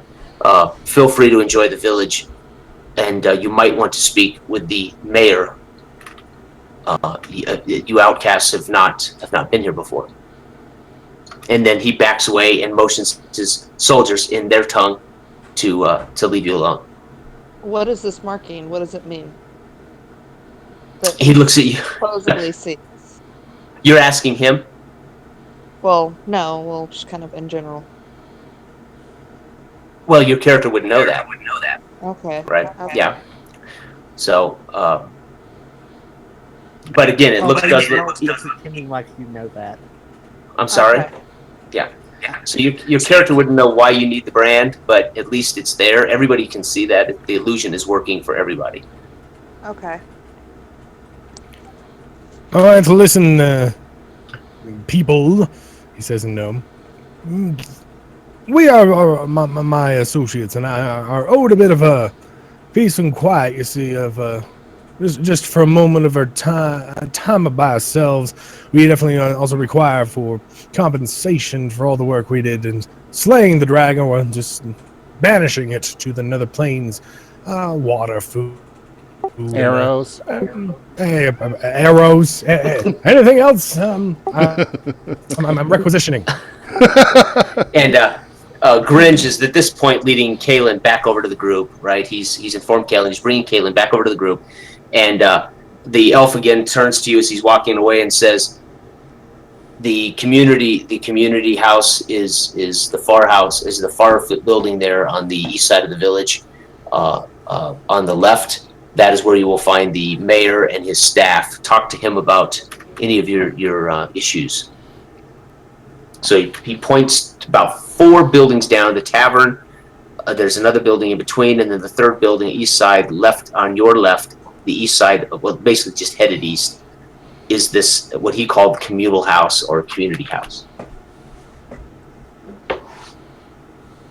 Feel free to enjoy the village, and you might want to speak with the mayor. You Outcasts have not been here before. And then he backs away and motions his soldiers in their tongue to leave you alone. What is this marking? What does it mean? That He looks at you. supposedly sees. You're asking him? Well, no. Well, just kind of in general. Well, your character would know that. Okay. Right? Okay. Yeah. So, but again, it looks. You're pretending like you know that. I'm sorry. Okay. Yeah. So your character wouldn't know why you need the brand, but at least it's there. Everybody can see that the illusion is working for everybody. Okay. All right, listen, people, he says in Gnome. We are my associates and I are owed a bit of a peace and quiet, you see, of just for a moment of our time by ourselves. We definitely also require for compensation for all the work we did in slaying the dragon or just banishing it to the nether planes, water, food. Arrows. Arrows. Anything else? I'm requisitioning. And Gringe is at this point leading Kalen back over to the group, right? He's informed Kalen. He's bringing Kalen back over to the group. And the elf again turns to you as he's walking away and says, the community house is the far building there on the east side of the village. On the left, that is where you will find the mayor and his staff. Talk to him about any of your issues. So he points to about 4 buildings down, the tavern. There's another building in between, and then the third building, east side, left on your left, the east side, well, basically just headed east, is this, what he called communal house or community house.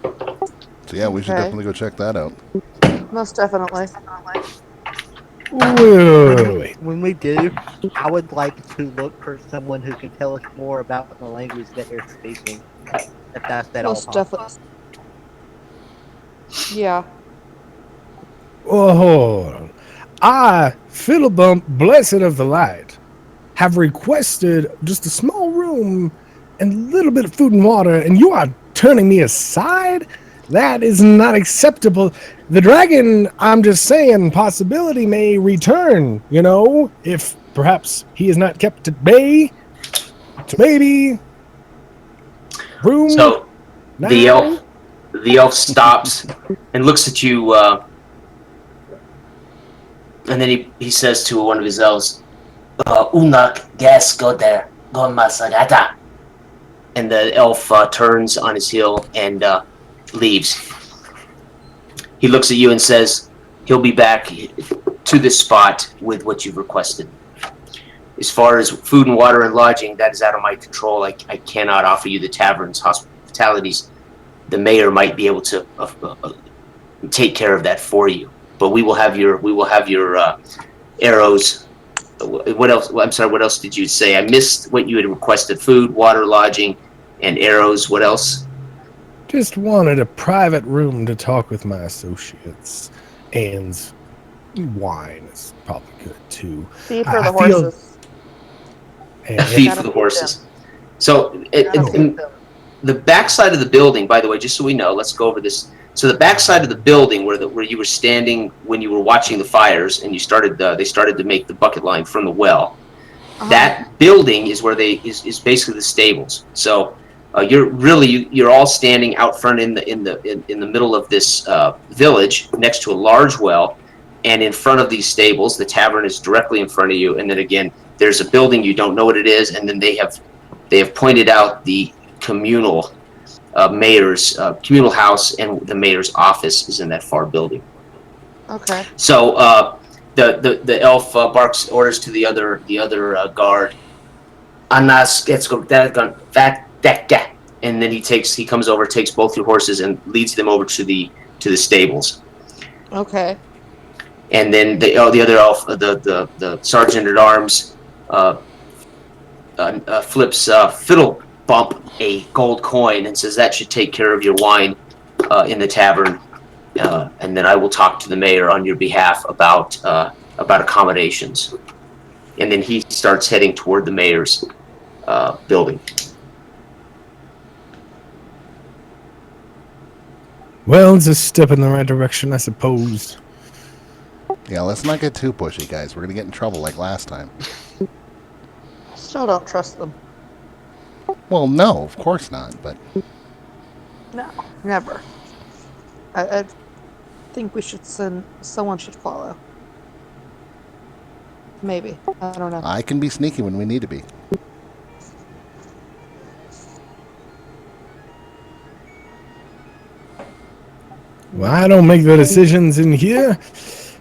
So yeah, we should definitely go check that out. Most definitely. Wait. When we do, I would like to look for someone who can tell us more about the language that they're speaking. If that's at all Most possible. definitely. Yeah. Oh, hold on. I, Fiddlebump, blessed of the light, have requested just a small room and a little bit of food and water, and you are turning me aside? That is not acceptable. The dragon, I'm just saying, possibility may return, if perhaps he is not kept at bay. So maybe room. So now? the elf stops and looks at you, and then he says to one of his elves, Unak, gas, go there, go masagata. And the elf turns on his heel and leaves. He looks at you and says he'll be back to this spot with what you've requested. As far as food and water and lodging, that is out of my control. I cannot offer you the tavern's hospitalities. The mayor might be able to take care of that for you. But we will have your arrows. What else? I'm sorry. What else did you say? I missed what you had requested: food, water, lodging, and arrows. What else? Just wanted a private room to talk with my associates, and wine is probably good too. Feed for I the feel- horses. And Feed gotta for the feed horses. So Gotta feed them. the backside of the building, by the way, just so we know, let's go over this. So the backside of the building where you were standing when you were watching the fires and they started to make the bucket line from the well. That building is where is basically the stables. So you're all standing out front in the middle of this village next to a large well, and in front of these stables, the tavern is directly in front of you. And then again, there's a building, you don't know what it is, and then they have pointed out the communal mayor's communal house, and the mayor's office is in that far building. Okay. So the elf barks orders to the other guard. Anas, let's go. And then he comes over, takes both your horses, and leads them over to the stables. Okay. And then the other elf, the sergeant at arms, flips Fiddle Bump a gold coin and says that should take care of your wine in the tavern. And then I will talk to the mayor on your behalf about accommodations. And then he starts heading toward the mayor's building. well, it's a step in the right direction, I suppose. Yeah, let's not get too pushy, guys. We're gonna get in trouble like last time. Still don't trust them. Well, no, of course not. But No, never. I think we should someone should follow. Maybe. I don't know. I can be sneaky when we need to be. Well, I don't make the decisions in here.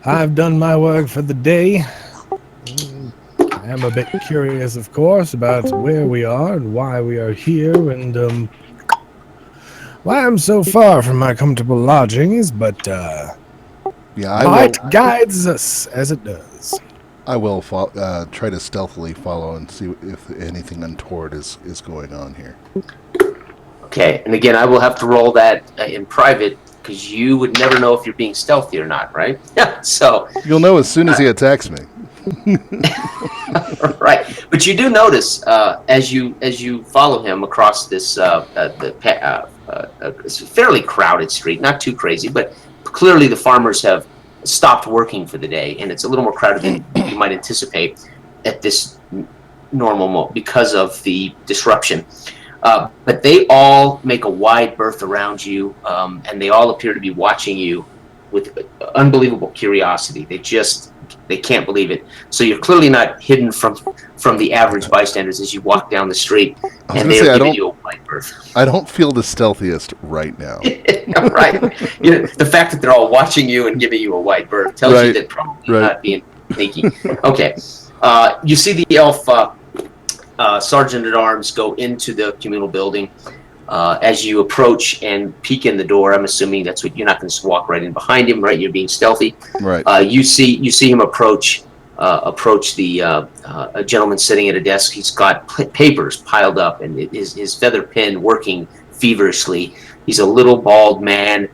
I've done my work for the day. I am a bit curious, of course, about where we are and why we are here, and why I'm so far from my comfortable lodgings, but Yeah, I light will. guides us as it does. I will try to stealthily follow and see if anything untoward is going on here. Okay, and again, I will have to roll that in private because you would never know if you're being stealthy or not, right? Yeah. So, You'll know as soon as he attacks me. right. But you do notice as you follow him across this it's a fairly crowded street, not too crazy, but clearly the farmers have stopped working for the day, and it's a little more crowded than you might anticipate at this normal moment because of the disruption. But they all make a wide berth around you, and they all appear to be watching you with unbelievable curiosity. They can't believe it. So you're clearly not hidden from the average bystanders as you walk down the street, and they're giving you a wide berth. I don't feel the stealthiest right now. Right. The fact that they're all watching you and giving you a wide berth tells you that probably not being sneaky. Okay. You see the elf sergeant at arms go into the communal building. As you approach and peek in the door, I'm assuming that's what you're not going to just walk right in behind him, right? You're being stealthy. Right. You see him approach the a gentleman sitting at a desk. He's got papers piled up, and his feather pen working feverishly. He's a little bald man,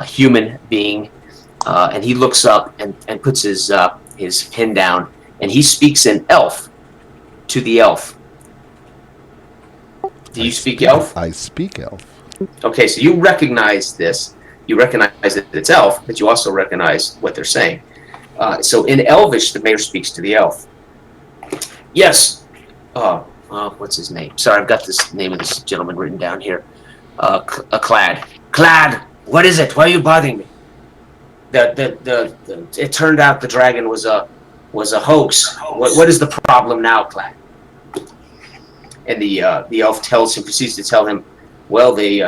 human being, and he looks up and puts his pen down, and he speaks in elf to the elf. Do you speak elf? I speak elf. Okay, so you recognize this. You recognize that it's elf, but you also recognize what they're saying. So in Elvish, the mayor speaks to the elf. Yes. What's his name? Sorry, I've got this name of this gentleman written down here. Clad. Clad, what is it? Why are you bothering me? It turned out the dragon was a hoax. What is the problem now, Clad? And the elf proceeds to tell him, well, the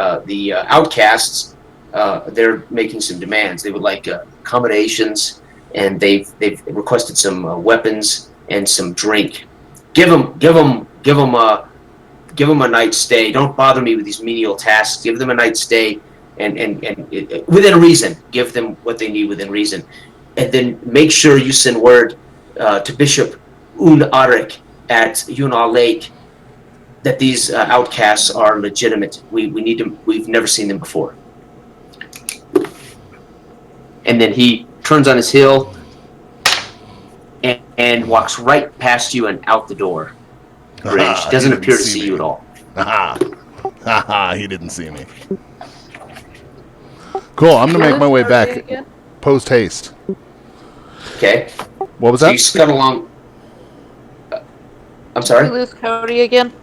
outcasts, they're making some demands. They would like accommodations, and they've requested some weapons and some drink. Give them a night's stay. Don't bother me with these menial tasks. Give them a night's stay, and within reason. Give them what they need within reason, and then make sure you send word to Bishop Un Arik at Yunal Lake that these outcasts are legitimate. We need them. We've never seen them before. And then he turns on his heel and walks right past you and out the door. Grinch doesn't appear to see you at all. He didn't see me. Cool, I'm going to make my way back post haste. Okay. What was So that? you scuttle along. I'm sorry? Did we lose Cody again?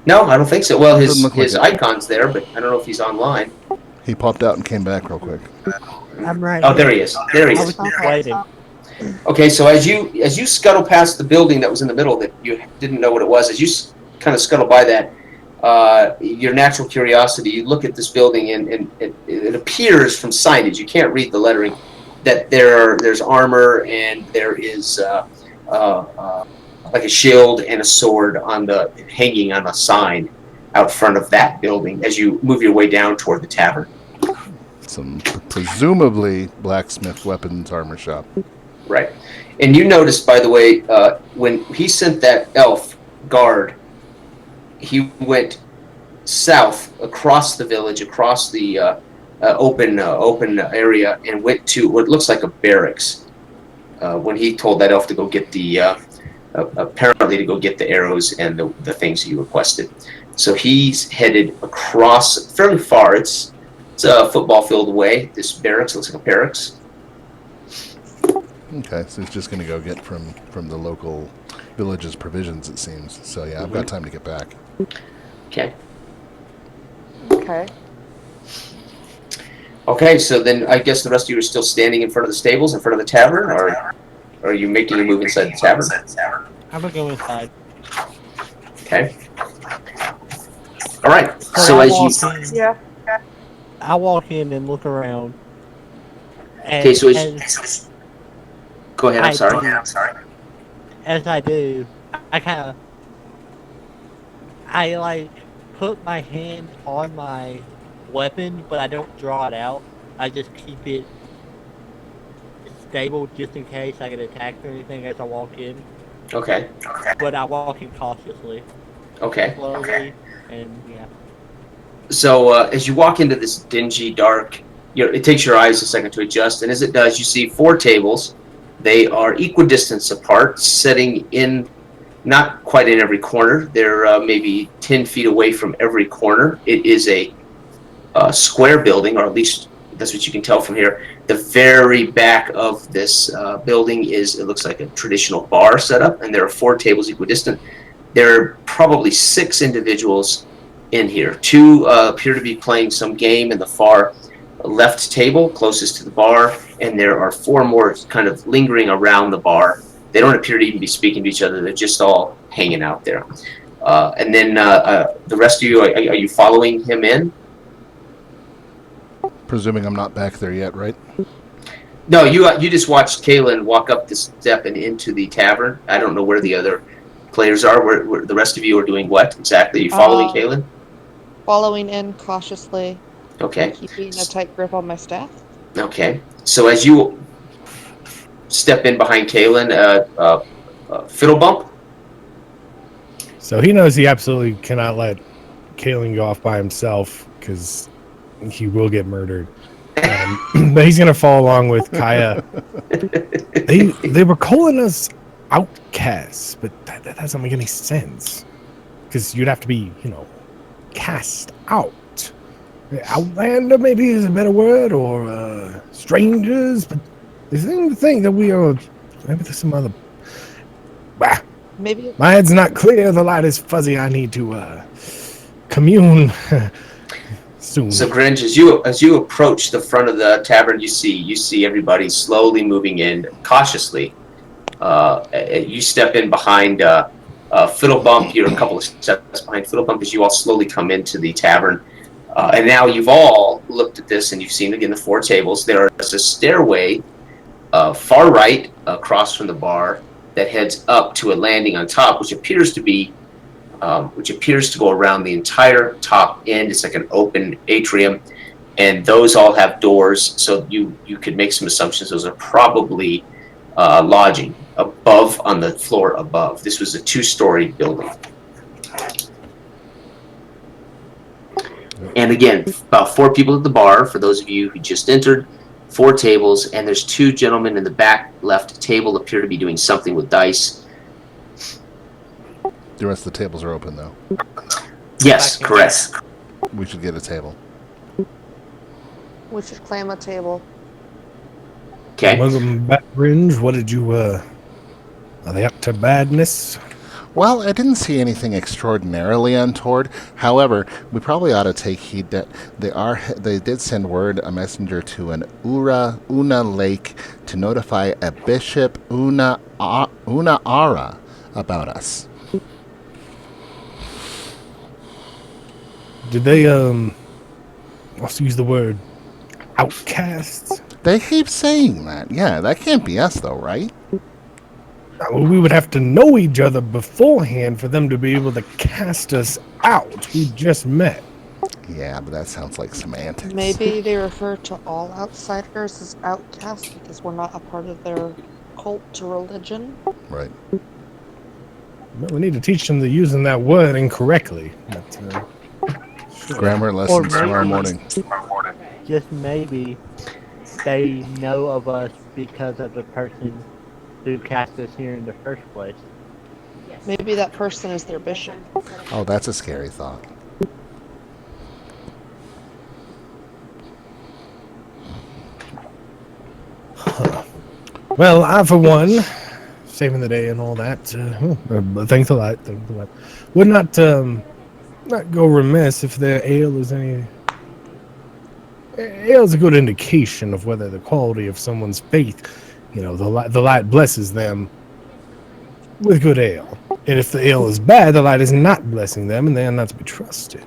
No, I don't think so. Well, his Doesn't look like it. icon's there, but I don't know if he's online. He popped out and came back real quick. I'm right. Oh, there he is. There he I is. was just waiting. Okay, so as you scuttle past the building that was in the middle that you didn't know what it was, as you kind of scuttle by that, your natural curiosity, you look at this building and it appears from signage, you can't read the lettering, that there's armor and there is like a shield and a sword hanging on a sign out front of that building as you move your way down toward the tavern. Some presumably blacksmith weapons armor shop. Right. And you noticed, by the way, when he sent that elf guard, he went south across the village, across the open area, and went to what looks like a barracks. When he told that elf to go get apparently to go get the arrows and the things he requested. So he's headed across fairly far. It's a football field away. This barracks looks like a barracks. Okay, so he's just going to go get from the local village's provisions, it seems. So yeah, I've got time to get back. Okay. Okay. Okay, so then I guess the rest of you are still standing in front of the stables, in front of the tavern, or are you making a move inside the tavern? I'm gonna go inside. Okay. All right. So So I as walk you in, Yeah. I walk in and look around. And, Okay, so go ahead. I'm I sorry. do. As I do, I like put my hand on my weapon, but I don't draw it out. I just keep it stable just in case I get attacked or anything as I walk in. Okay. But I walk in cautiously, Okay. slowly, and yeah. So as you walk into this dingy, dark it takes your eyes a second to adjust, and as it does, you see 4 tables. They are equidistant apart, sitting in not quite in every corner. They're maybe 10 feet away from every corner. It is a square building, or at least that's what you can tell from here. The very back of this building it looks like a traditional bar setup, and there are 4 tables equidistant. There are probably 6 individuals in here. 2 appear to be playing some game in the far left table closest to the bar, and there are 4 more kind of lingering around the bar. They don't appear to even be speaking to each other. They're just all hanging out there. And then the rest of you, are you following him in? Presuming I'm not back there yet, right? No, you just watched Kaylin walk up the step and into the tavern. I don't know where the other players are. Where the rest of you are doing what exactly? Are you following Kaylin? Following in cautiously. Okay. Keeping a tight grip on my staff. Okay. So as you step in behind Kaylin, Fiddle Bump. So he knows he absolutely cannot let Kaylin go off by himself because he will get murdered. But he's gonna follow along with Kaya. They were calling us outcasts, but that doesn't make any sense because you'd have to be, cast out. Outlander maybe is a better word, or strangers, but they seem to think that we are. Maybe there's some other. Bah. Maybe My head's not clear. The light is fuzzy. I need to commune soon. So Grinch, as you approach the front of the tavern, you see everybody slowly moving in cautiously. You step in behind Fiddle Bump. You're a couple of steps behind Fiddle Bump as you all slowly come into the tavern. And now you've all looked at this and you've seen again the 4 tables. There is a stairway far right across from the bar that heads up to a landing on top, which appears to go around the entire top end. It's like an open atrium, and those all have doors. So you could make some assumptions. Those are probably lodging above on the floor above. This was a 2-story building. And again, about 4 people at the bar, for those of you who just entered, 4 tables, and there's 2 gentlemen in the back left table appear to be doing something with dice. The rest of the tables are open, though. Yes, correct. We should get a table. we should claim a table. Okay. Welcome back, Ringe. What did you, are they up to badness? Well, I didn't see anything extraordinarily untoward. However, we probably ought to take heed that they did send a messenger to an Una Lake to notify a Bishop Una Ara about us. Did they also use the word outcasts? They keep saying that. Yeah, that can't be us though, right? We would have to know each other beforehand for them to be able to cast us out. We just met. Yeah, but that sounds like semantics. Maybe they refer to all outsiders as outcasts because we're not a part of their cult to religion. Right. Well, we need to teach them to using that word incorrectly. But, Grammar lessons maybe- tomorrow morning. Just maybe they know of us because of the person who cast us here in the first place. Maybe that person is their bishop. Oh, that's a scary thought. Well, I, for one, saving the day and all that, thanks a lot. Would not go remiss if their ale is any... Ale is a good indication of whether the quality of someone's faith, the light blesses them with good ale. And if the ale is bad, the light is not blessing them, and they are not to be trusted.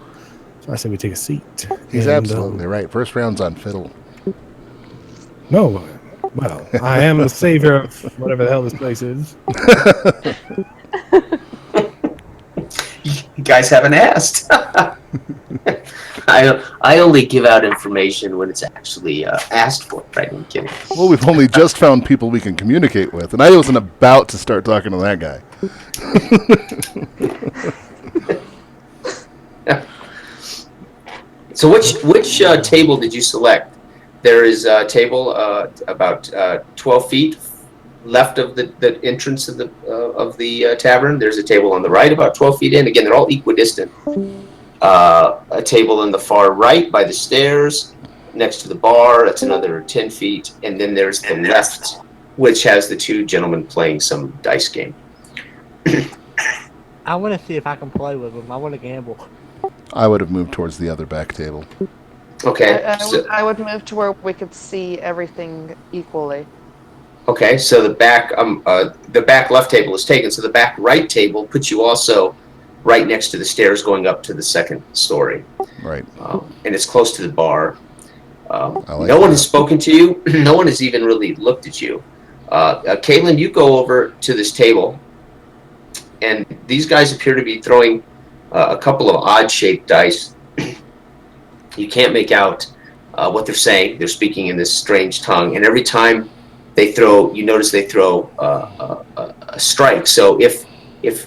So I say we take a seat. He's absolutely right. First round's on fiddle. No, well, I am the savior of whatever the hell this place is. You guys haven't asked. I only give out information when it's actually asked for. Right? I'm kidding. Well, we've only just found people we can communicate with, and I wasn't about to start talking to that guy. So which table did you select There is a table about 12 feet left of the entrance of the tavern. There's a table on the right about 12 feet in. Again, they're all equidistant. A table in the far right by the stairs next to the bar. That's another 10 feet. And then there's the left, which has the two gentlemen playing some dice game. I want to see if I can play with them. I want to gamble. I would have moved towards the other back table. Okay. I would move to where we could see everything equally. Okay, so the back left table is taken. So the back right table puts you also right next to the stairs going up to the second story. Right. And it's close to the bar. Like no one has spoken to you. No one has even really looked at you. Caitlin, you go over to this table, and these guys appear to be throwing a couple of odd-shaped dice. You can't make out what they're saying. They're speaking in this strange tongue, and every time they throw, you notice they throw a strike. So if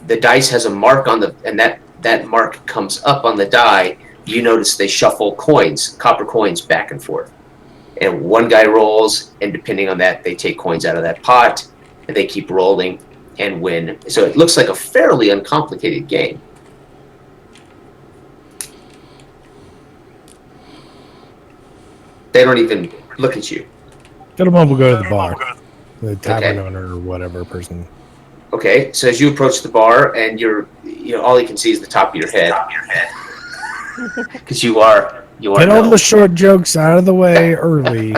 the dice has a mark on and that mark comes up on the die, you notice they shuffle coins, copper coins, back and forth. And one guy rolls, and depending on that, they take coins out of that pot, and they keep rolling and win. So it looks like a fairly uncomplicated game. They don't even look at you. Fiddlemump will go to the bar. The tavern owner or whatever person. Okay, so as you approach the bar, and all you can see is the top of your head, because you are. Get all the short jokes out of the way early.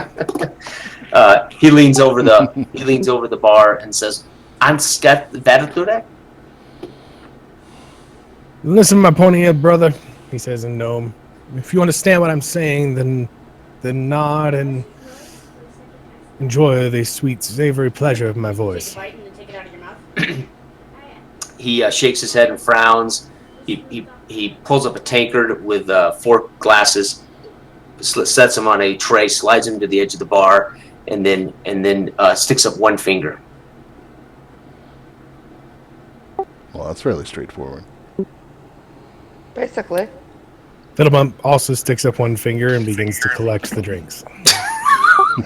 He leans over the bar and says, "I'm scared. Verture." Listen, my pony-head brother, he says in gnome. If you understand what I'm saying, then nod and enjoy the sweet, savory pleasure of my voice. He shakes his head and frowns. He pulls up a tankard with 4 glasses, sets them on a tray, slides them to the edge of the bar, and then sticks up one finger. Well, that's fairly straightforward. Basically. Fiddlemump also sticks up one finger and begins to collect the drinks.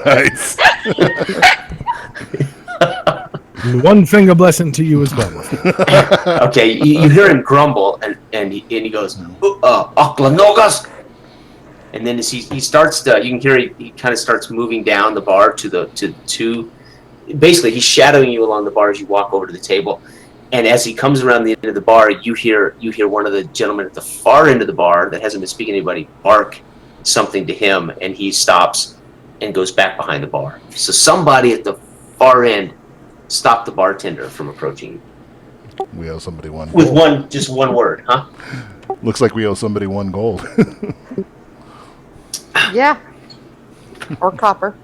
Nice. One finger blessing to you as well. Okay, you hear him grumble, and he goes, "Oklanogas," and then as he starts to, you can hear he kind of starts moving down the bar to basically he's shadowing you along the bar as you walk over to the table, and as he comes around the end of the bar, you hear one of the gentlemen at the far end of the bar that hasn't been speaking to anybody bark something to him, and he stops and goes back behind the bar. So somebody at the far end stopped the bartender from approaching you. We owe somebody one gold. With just one word, huh? Looks like we owe somebody 1 gold. Yeah. Or copper.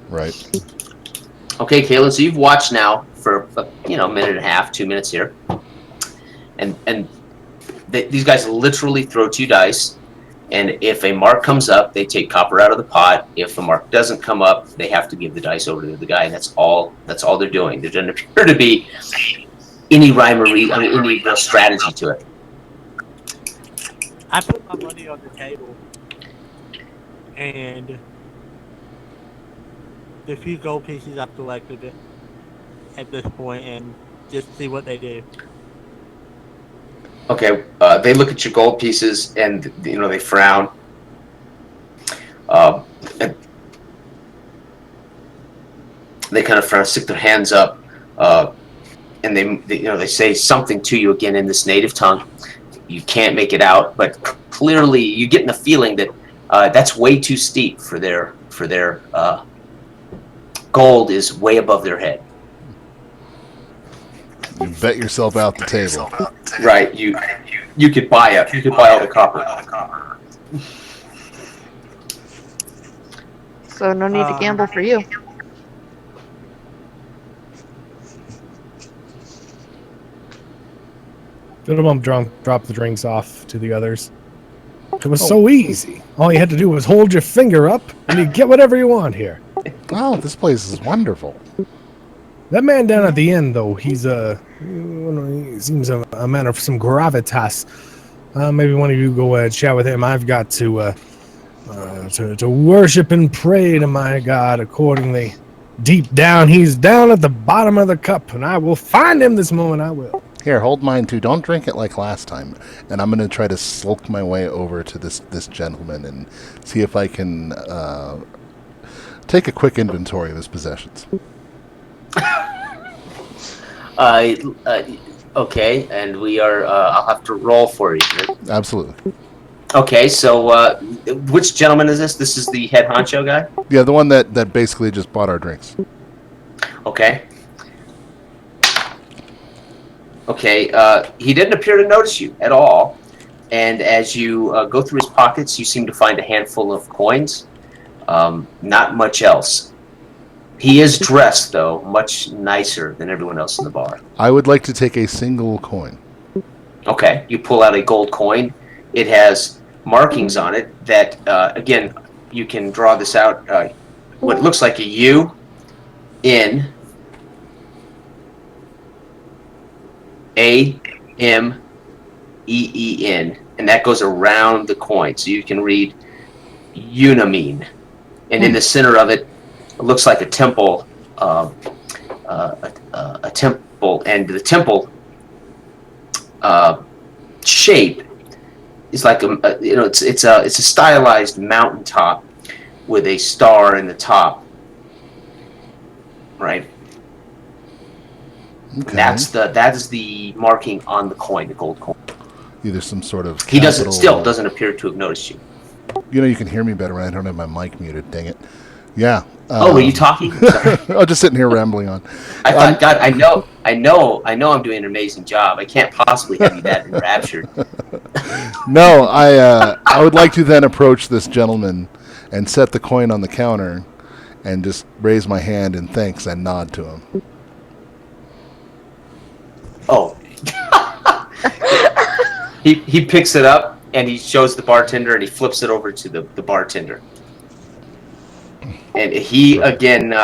Right. Okay, Caitlin, so you've watched now for a minute and a half, 2 minutes here. And these guys literally throw 2 dice, and if a mark comes up, they take copper out of the pot. If a mark doesn't come up, they have to give the dice over to the guy, and that's all they're doing. There doesn't appear to be any rhyme or reason, any real strategy to it. I put my money on the table, and the few gold pieces I've collected at this point, and just see what they do. Okay, they look at your gold pieces, and they frown. And they kind of frown, stick their hands up, and they say something to you again in this native tongue. You can't make it out, but clearly you get the feeling that that's way too steep for their gold is way above their head. You bet yourself out the table. Right, you could buy all the copper. So no need to gamble for you. Fiddlemump dropped the drinks off to the others. It was so easy. All you had to do was hold your finger up, and you get whatever you want here. Oh, this place is wonderful. That man down at the end, though, he seems a man of some gravitas. Maybe one of you go chat with him. I've got to to worship and pray to my God accordingly. Deep down, he's down at the bottom of the cup, and I will find him this moment. I will. Here, hold mine too. Don't drink it like last time. And I'm going to try to sulk my way over to this gentleman and see if I can take a quick inventory of his possessions. Okay, and we are. I'll have to roll for you. Absolutely. Okay, so which gentleman is this? This is the head honcho guy? Yeah, the one that basically just bought our drinks. Okay. Okay, he didn't appear to notice you at all. And as you go through his pockets, you seem to find a handful of coins. Not much else. He is dressed, though, much nicer than everyone else in the bar. I would like to take a single coin. Okay, you pull out a gold coin. It has markings on it that, again, you can draw this out. What looks like a U, N, A, M, E, E, N, and that goes around the coin. So you can read Unamine. And in the center of it, it looks like a temple, a temple, and the temple shape is like it's a stylized mountaintop with a star in the top, right? Okay. That is the marking on the coin, the gold coin. Either some sort of He capital- doesn't appear to have noticed you. You can hear me better when I don't have my mic muted. Dang it. Yeah. Were you talking? Sorry. I'm just sitting here rambling on. I thought, God, I know I'm doing an amazing job. I can't possibly have you that enraptured. No, I would like to then approach this gentleman and set the coin on the counter and just raise my hand in thanks and nod to him. Oh. He picks it up and he shows the bartender and he flips it over to the bartender. And he again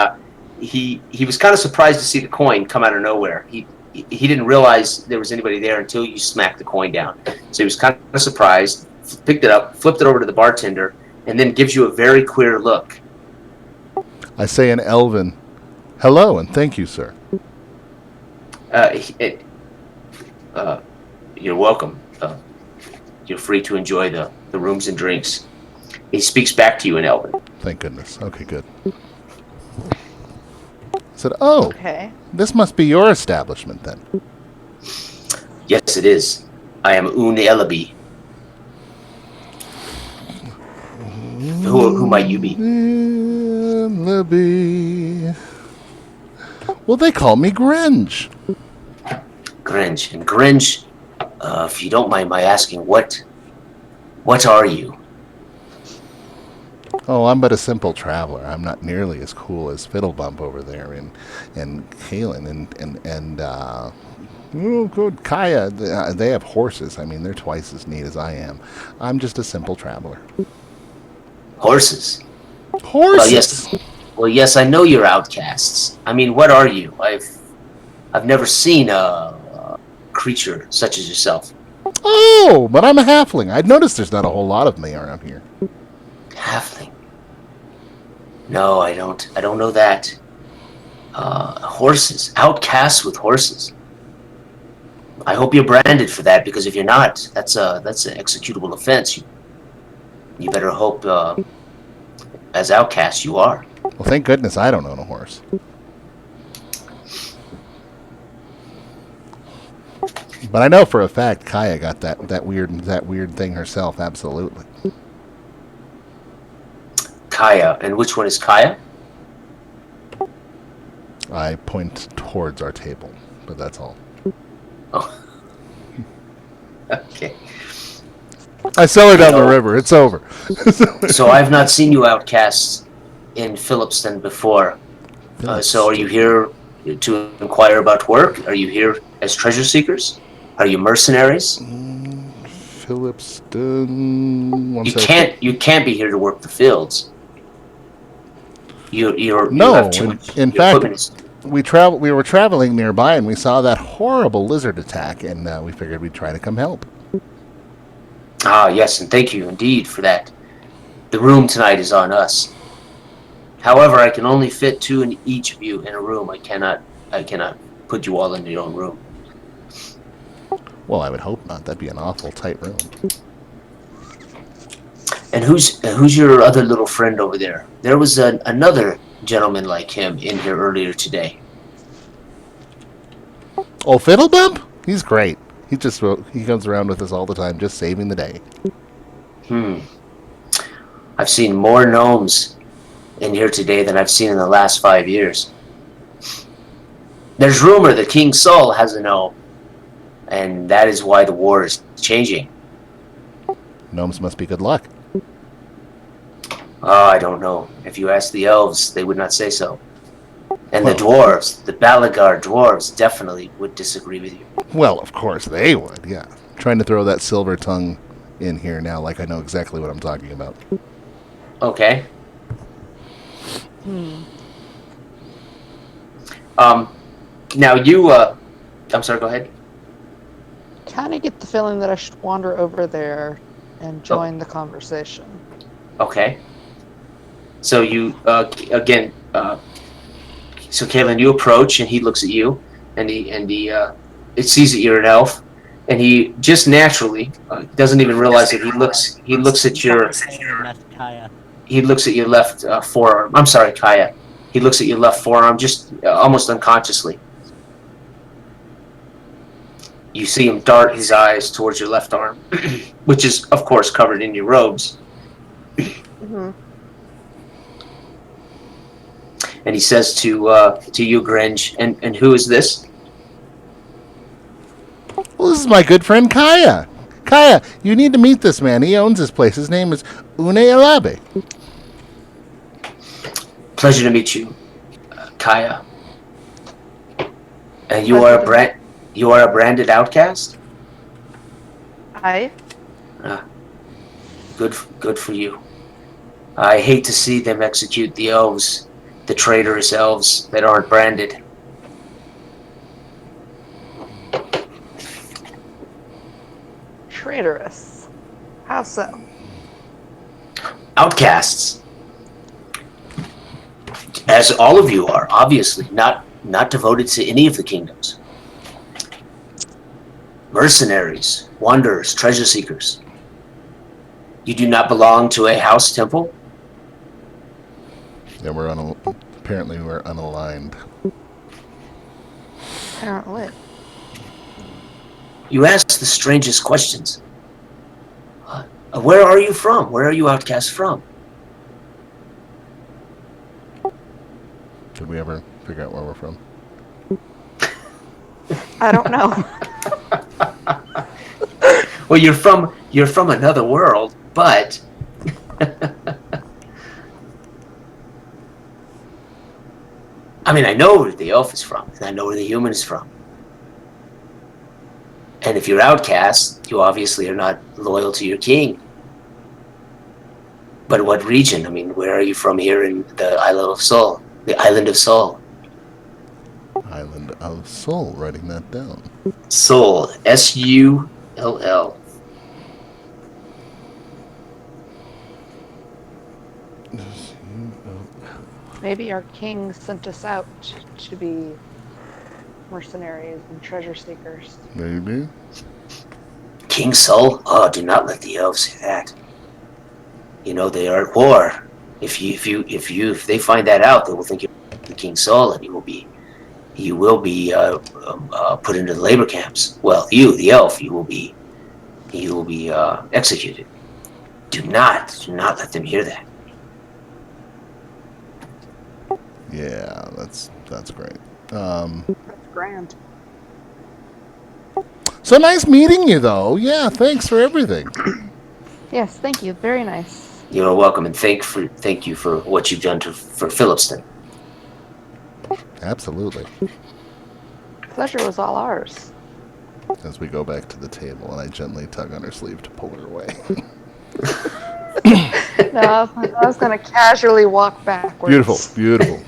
he was kind of surprised to see the coin come out of nowhere. He didn't realize there was anybody there until you smacked the coin down. So he was kind of surprised, picked it up, flipped it over to the bartender, and then gives you a very queer look. I say in Elven, hello and thank you, sir. You're welcome. You're free to enjoy the rooms and drinks. He speaks back to you in Elven. Thank goodness. Okay, good. I said, oh, Okay. this must be your establishment then. Yes, it is. I am Un Ellaby. Who might you be? Ellaby. Well, they call me Gringe. Gringe. And Gringe, if you don't mind my asking, what are you? Oh, I'm but a simple traveler. I'm not nearly as cool as Fiddlebump over there and Kalen and oh, good Kaya. They have horses. I mean, they're twice as neat as I am. I'm just a simple traveler. Horses. Horses. Well, yes, I know you're outcasts. I mean, what are you? I've never seen a creature such as yourself. Oh, but I'm a halfling. I'd noticed there's not a whole lot of me around here. Halfling. No, I don't know that. Horses. Outcasts with horses. I hope you're branded for that, because if you're not, that's an executable offense. You better hope, as outcasts, you are. Well, thank goodness I don't own a horse. But I know for a fact Kaya got that weird thing herself. Absolutely. Kaya. And which one is Kaya? I point towards our table, but that's all. Oh. Okay. I sell her down the river. It's over. So I've not seen you outcasts in Phillipston before. So are you here to inquire about work? Are you here as treasure seekers? Are you mercenaries? Phillipston. You can't be here to work the fields. You No, have too much. in your fact, equipment is- we were traveling nearby and we saw that horrible lizard attack, and we figured we'd try to come help. Ah, yes, and thank you indeed for that. The room tonight is on us. However, I can only fit 2 in each of you in a room. I cannot put you all in your own room. Well, I would hope not. That'd be an awful tight room. And who's your other little friend over there? There was another gentleman like him in here earlier today. Oh, Fiddlebump? He's great. He comes around with us all the time, just saving the day. I've seen more gnomes in here today than I've seen in the last 5 years. There's rumor that King Saul has a gnome, and that is why the war is changing. Gnomes must be good luck. Oh, I don't know. If you ask the elves, they would not say so. And Well- the dwarves, the Balagar dwarves, definitely would disagree with you. Well, of course they would, yeah. Trying to throw that silver tongue in here now like I know exactly what I'm talking about. Okay. Now you, I'm sorry, go ahead. Kind of get the feeling that I should wander over there and join the conversation. Okay. So you, again, so Caitlin, you approach and he looks at you and it sees that you're an elf and he just naturally, doesn't even realize it. He looks at your, And that's Kaya. he looks at your left forearm. I'm sorry, Kaya. He looks at your left forearm just almost unconsciously. You see him dart his eyes towards your left arm, which is, of course, covered in your robes. Mm-hmm. And he says to you, Gringe, and who is this? Well, this is my good friend Kaya. Kaya, you need to meet this man. He owns this place. His name is Une Alabe. Pleasure to meet you, Kaya. And you are a branded outcast? Aye. Good for you. I hate to see them execute the elves, the traitorous elves that aren't branded. Traitorous. How so? Outcasts. As all of you are, obviously, not devoted to any of the kingdoms. Mercenaries, wanderers, treasure seekers. You do not belong to a house temple? Yeah, apparently we're unaligned. Apparently. You ask the strangest questions. Where are you from? Where are you outcasts from? Did we ever figure out where we're from? I don't know. Well, you're from another world, but I mean, I know where the elf is from, and I know where the human is from. And if you're outcast, you obviously are not loyal to your king. But what region? I mean, where are you from here in the Island of Sol? The Island of Sol. Island of Soul, writing that down. Sol. S-U-L-L. Maybe our king sent us out to be mercenaries and treasure seekers. Maybe. King Sol? Oh, do not let the elves say that. You know they are at war. If they find that out, they will think you're the King Sol, and you will be put into the labor camps. Well, you, the elf, you will be executed. Do not let them hear that. Yeah, that's great. That's grand. So nice meeting you, though. Yeah, thanks for everything. Yes, thank you. Very nice. You're welcome, and thank you for what you've done for Phillipston. Absolutely. Pleasure was all ours. As we go back to the table, and I gently tug on her sleeve to pull her away. No, I was going to casually walk backwards. Beautiful.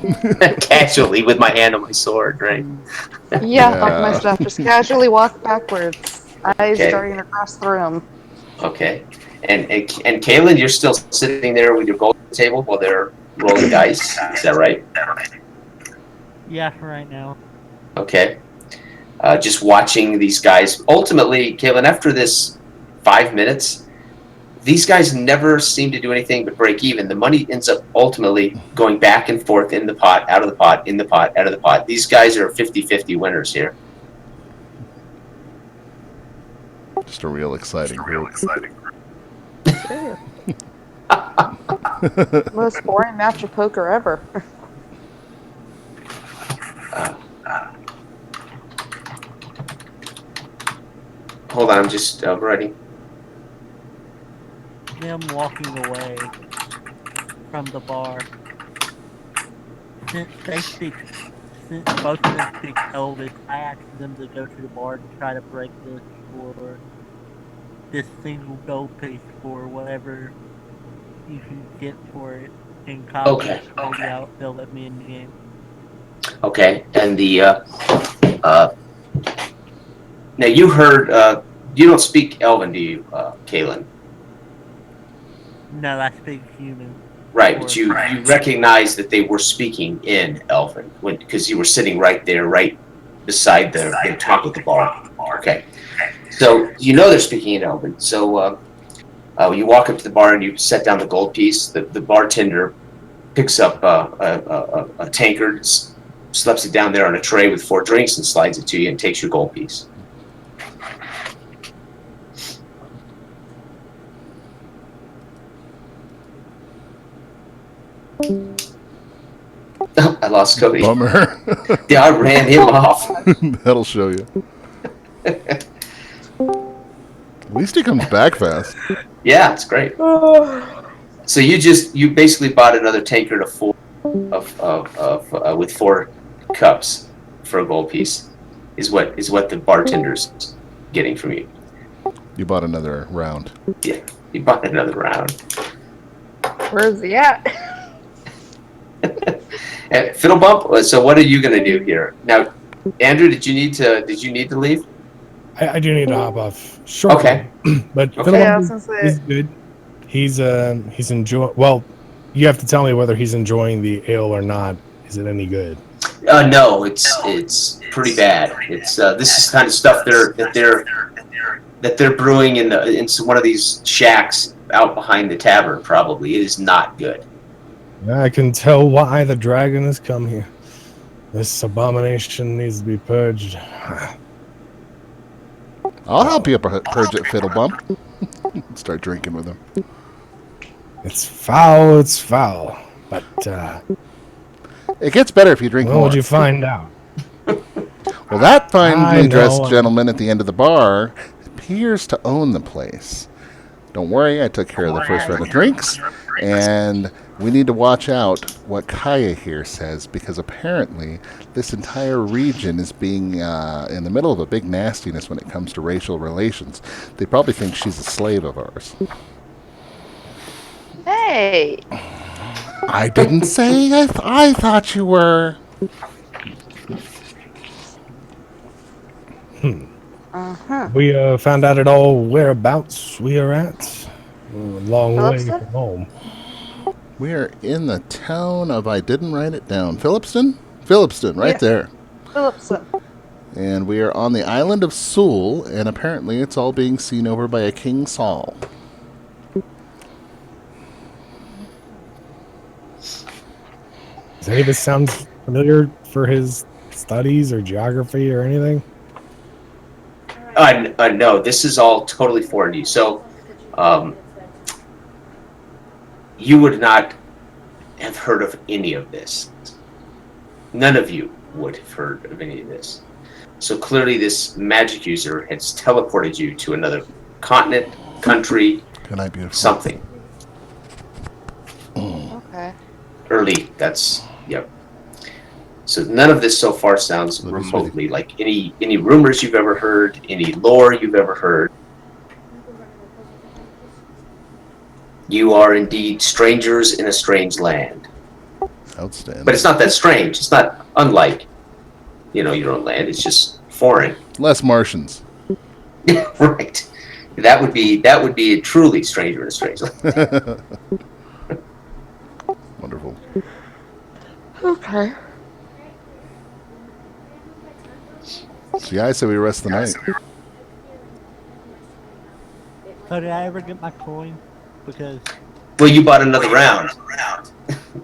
Casually, with my hand on my sword, right? Yeah, Yeah. like my stuff. Just casually walk backwards. Eyes Okay. darting across the room. Okay. And Kaylin, you're still sitting there with your gold table while they're rolling dice. Is that right? Yeah, for right now. Okay. Just watching these guys. Ultimately, Kaylin, after this 5 minutes, these guys never seem to do anything but break even. The money ends up ultimately going back and forth in the pot, out of the pot, in the pot, out of the pot. These guys are 50-50 winners here. Just a real exciting group. Sure. Most boring match of poker ever. Hold on, I'm just writing. Them walking away from the bar. Since both of them speak Elvish, I asked them to go to the bar to try to break this for this single gold piece for whatever you can get for it in common. Okay. Maybe they'll let me in the game. Okay, and the now you heard. You don't speak Elven, do you, Kaylin? No, I speak human. Right, but you recognize that they were speaking in Elven because you were sitting right there, right beside the top of the bar. Okay, so you know they're speaking in Elven. So you walk up to the bar and you set down the gold piece. The bartender picks up a tankard, slaps it down there on a tray with 4 drinks, and slides it to you and takes your gold piece. Oh, I lost Cody. Bummer. Yeah, I ran him off. That'll show you. At least he comes back fast. Yeah, it's great. So you basically bought another tankard of 4 with 4 cups for a gold piece. Is what the bartender's getting from you. You bought another round. Yeah, you bought another round. Where's he at? And Fiddlebump. So what are you going to do here now, Andrew? Did you need to leave? I do need to hop off shortly. Okay. But Okay. Yeah, I was Fiddlebump gonna is say. good. He's enjoying. Well, you have to tell me whether he's enjoying the ale or not. Is it any good? No, it's pretty bad. It's this is kind of stuff that they're brewing in one of these shacks out behind the tavern. Probably it is not good. I can tell why the dragon has come here. This abomination needs to be purged. I'll help you purge it, Fiddlebump. Start drinking with him. It's foul, but It gets better if you drink what more. would you find out? Well, that I finely dressed know. gentleman at the end of the bar appears to own the place. Don't worry, I took care of the first round of drinks, and we need to watch out what Kaya here says, because apparently this entire region is being in the middle of a big nastiness when it comes to racial relations. They probably think she's a slave of ours. Hey! I didn't say I thought you were. Uh-huh. We found out at all whereabouts we are at. We're a long way Phillipston? from home. We are in the town of, I didn't write it down, Phillipston? Phillipston, right Yeah. there. Phillipson. And we are on the island of Sewell, and apparently it's all being seen over by a King Saul. Does any of this sound familiar for his studies or geography or anything? No, this is all totally foreign to you. So, you would not have heard of any of this. None of you would have heard of any of this. So clearly this magic user has teleported you to another continent, country, Good night, beautiful. something. Okay. Early, yep. So none of this so far sounds Let me see. remotely like any rumors you've ever heard, any lore you've ever heard. You are indeed strangers in a strange land. Outstanding. But it's not that strange. It's not unlike, your own land. It's just foreign. Less Martians. Right. That would be a truly stranger in a strange land. Wonderful. Okay. So yeah, I say we rest the night. So did I ever get my coin? Because Well, you bought another round.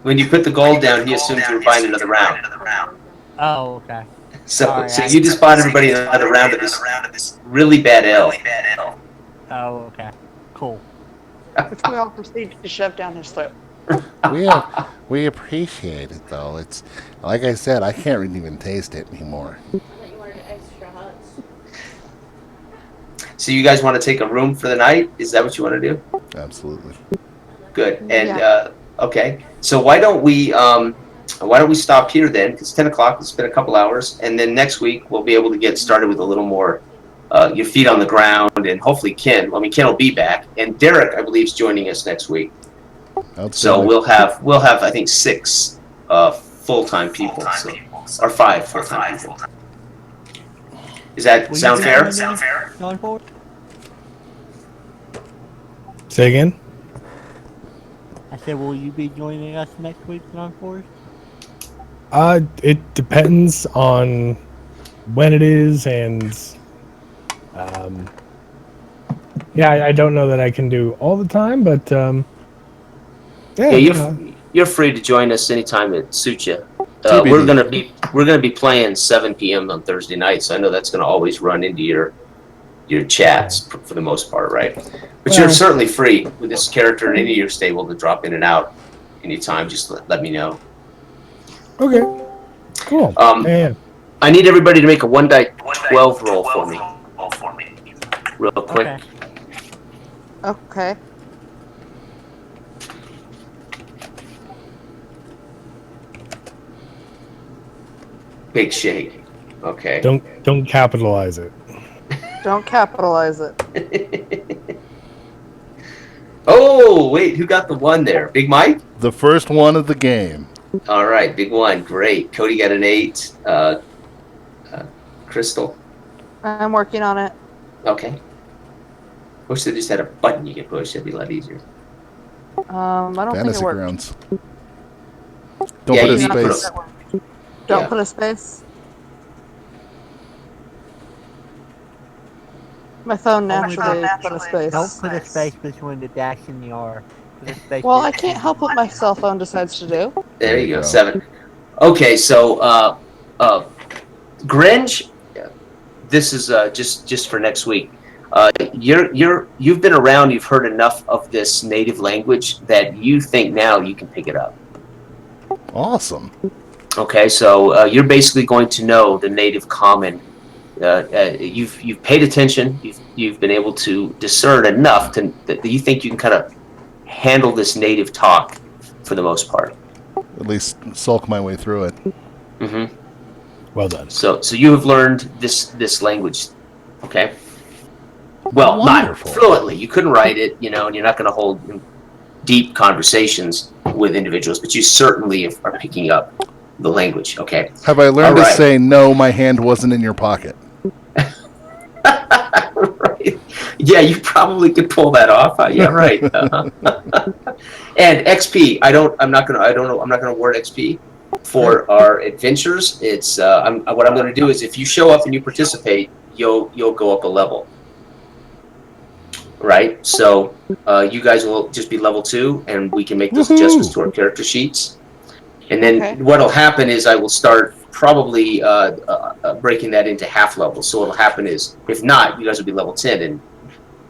When you put the gold down, he assumed you were buying another round. oh, okay. So, Alright, so you just bought everybody another round of this really bad ale. Oh, okay. Cool. Which we all proceeded to shove down his throat. We appreciate it though. It's like I said, I can't really even taste it anymore. I thought you wanted extra huts. So you guys want to take a room for the night? Is that what you want to do? Absolutely. Good. And Yeah. okay. So why don't we stop here then? Because 10 o'clock. It's been a couple hours, and then next week we'll be able to get started with a little more your feet on the ground, and hopefully Ken. I mean, Ken will be back, and Derek, I believe, is joining us next week. So we'll have I think 6 full-time people, or 5 full-time people. Does that Will sound you be fair? joining us, John Ford? Say again? I said, will you be joining us next week, John Ford? It depends on when it is, and I don't know that I can do all the time, but Yeah, you're free to join us anytime it suits you. TBD. We're gonna be playing 7 p.m. on Thursday night, so I know that's gonna always run into your chats for the most part, right? But you're certainly free with this character in any of your stable to drop in and out anytime. Just let me know. Okay, cool. Yeah. I need everybody to make a 1d12 roll for me, real quick. Okay. Okay. Big shake. Okay. Don't capitalize it. Don't capitalize it. Oh, wait, who got the 1 there? Big Mike? The first one of the game. All right, big 1. Great. Cody got an 8. Crystal? I'm working on it. Okay. Wish they just had a button you could push. That'd be a lot easier. I don't think Fantasy it worked. grounds. Don't Yeah, put a you need to put space. Don't Yeah. put a space. My phone naturally put a space. Don't put a space between the dash and the R. Put a space Well, I between- can't help what my cell phone decides to do. There you go. 7. Okay, so Gringe, this is just for next week. You've been around. You've heard enough of this native language that you think now you can pick it up. Awesome. Okay, so you're basically going to know the native common. You've paid attention. You've been able to discern enough that you think you can kind of handle this native talk for the most part. At least sulk my way through it. Mm-hmm. Well done. So you have learned this language, okay? Well, Wonderful. not fluently. You couldn't write it, and you're not going to hold deep conversations with individuals, but you certainly are picking up the language, okay? Have I learned All to right. say, no, my hand wasn't in your pocket? Right. Yeah, you probably could pull that off. Yeah, right. And XP, I'm not gonna word XP for our adventures. It's what I'm gonna do is if you show up and you participate, you'll go up a level. Right? So you guys will just be level 2, and we can make those adjustments to our character sheets. And then what'll happen is I will start probably breaking that into half levels. So what'll happen is, if not, you guys will be level 10, and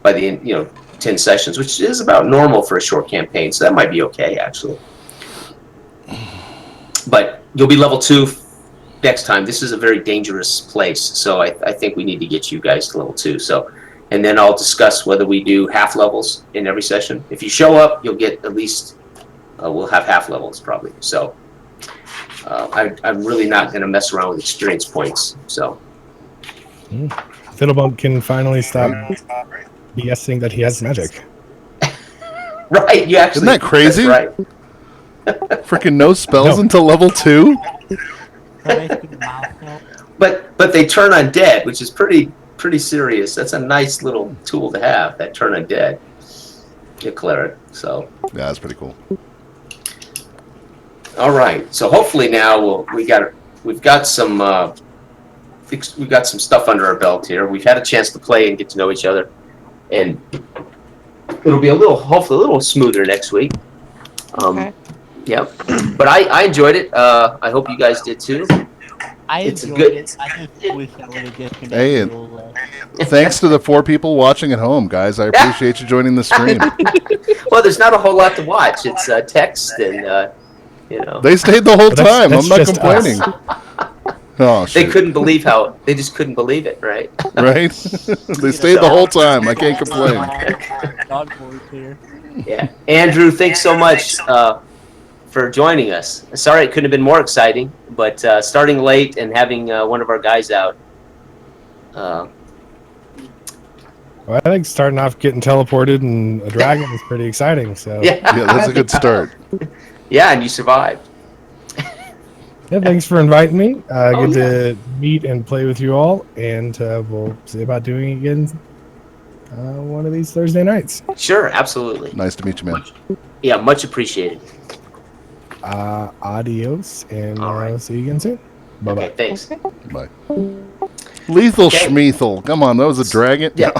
by the end, 10 sessions, which is about normal for a short campaign. So that might be okay, actually. But you'll be level 2 next time. This is a very dangerous place, so I think we need to get you guys to level 2. So, and then I'll discuss whether we do half levels in every session. If you show up, you'll get at least. We'll have half levels probably. So. I'm really not going to mess around with experience points. So, Fiddlebump can finally stop BSing that he has magic. right? You actually. Isn't that crazy? That's right. Freaking no spells No. until level 2? So basically, the milestone. But they turn undead, which is pretty pretty serious. That's a nice little tool to have. That turn undead, your cleric. So Yeah, that's pretty cool. all right. So hopefully now we've got some stuff under our belt here. We've had a chance to play and get to know each other, and it'll be hopefully a little smoother next week. Okay. Yep. But I enjoyed it. I hope you guys did too. I It's enjoyed good. it. I just wish I would have disconnected Hey, a little less. Thanks to the 4 people watching at home, guys. I appreciate you joining the stream. Well, there's not a whole lot to watch. It's text and They stayed the whole But that's- time. that's I'm not just complaining. Oh, they shit. couldn't believe they just couldn't believe it, right? Right? They stayed the whole time. I can't complain. Dog voice here. Yeah. Andrew, thanks so much for joining us. Sorry it couldn't have been more exciting, but starting late and having one of our guys out. Well, I think starting off getting teleported and a dragon is pretty exciting. So Yeah. Yeah, that's a good start. Yeah, and you survived. yeah, thanks for inviting me. Good yeah. to meet and play with you all, and we'll see about doing it again one of these Thursday nights. Sure, absolutely. Nice to meet you, man. Yeah, much appreciated. Adios, and All right. see you again soon. Bye bye. Okay, thanks. Bye. Lethal Okay. Schmeethel. Come on, that was a dragon. Yeah.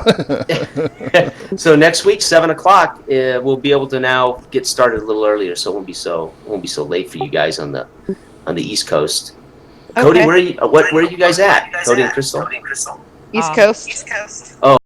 So next week, 7:00, we'll be able to now get started a little earlier, so it won't be so late for you guys on the East Coast. Cody, Okay. where are you guys at? Cody and Crystal. East Coast.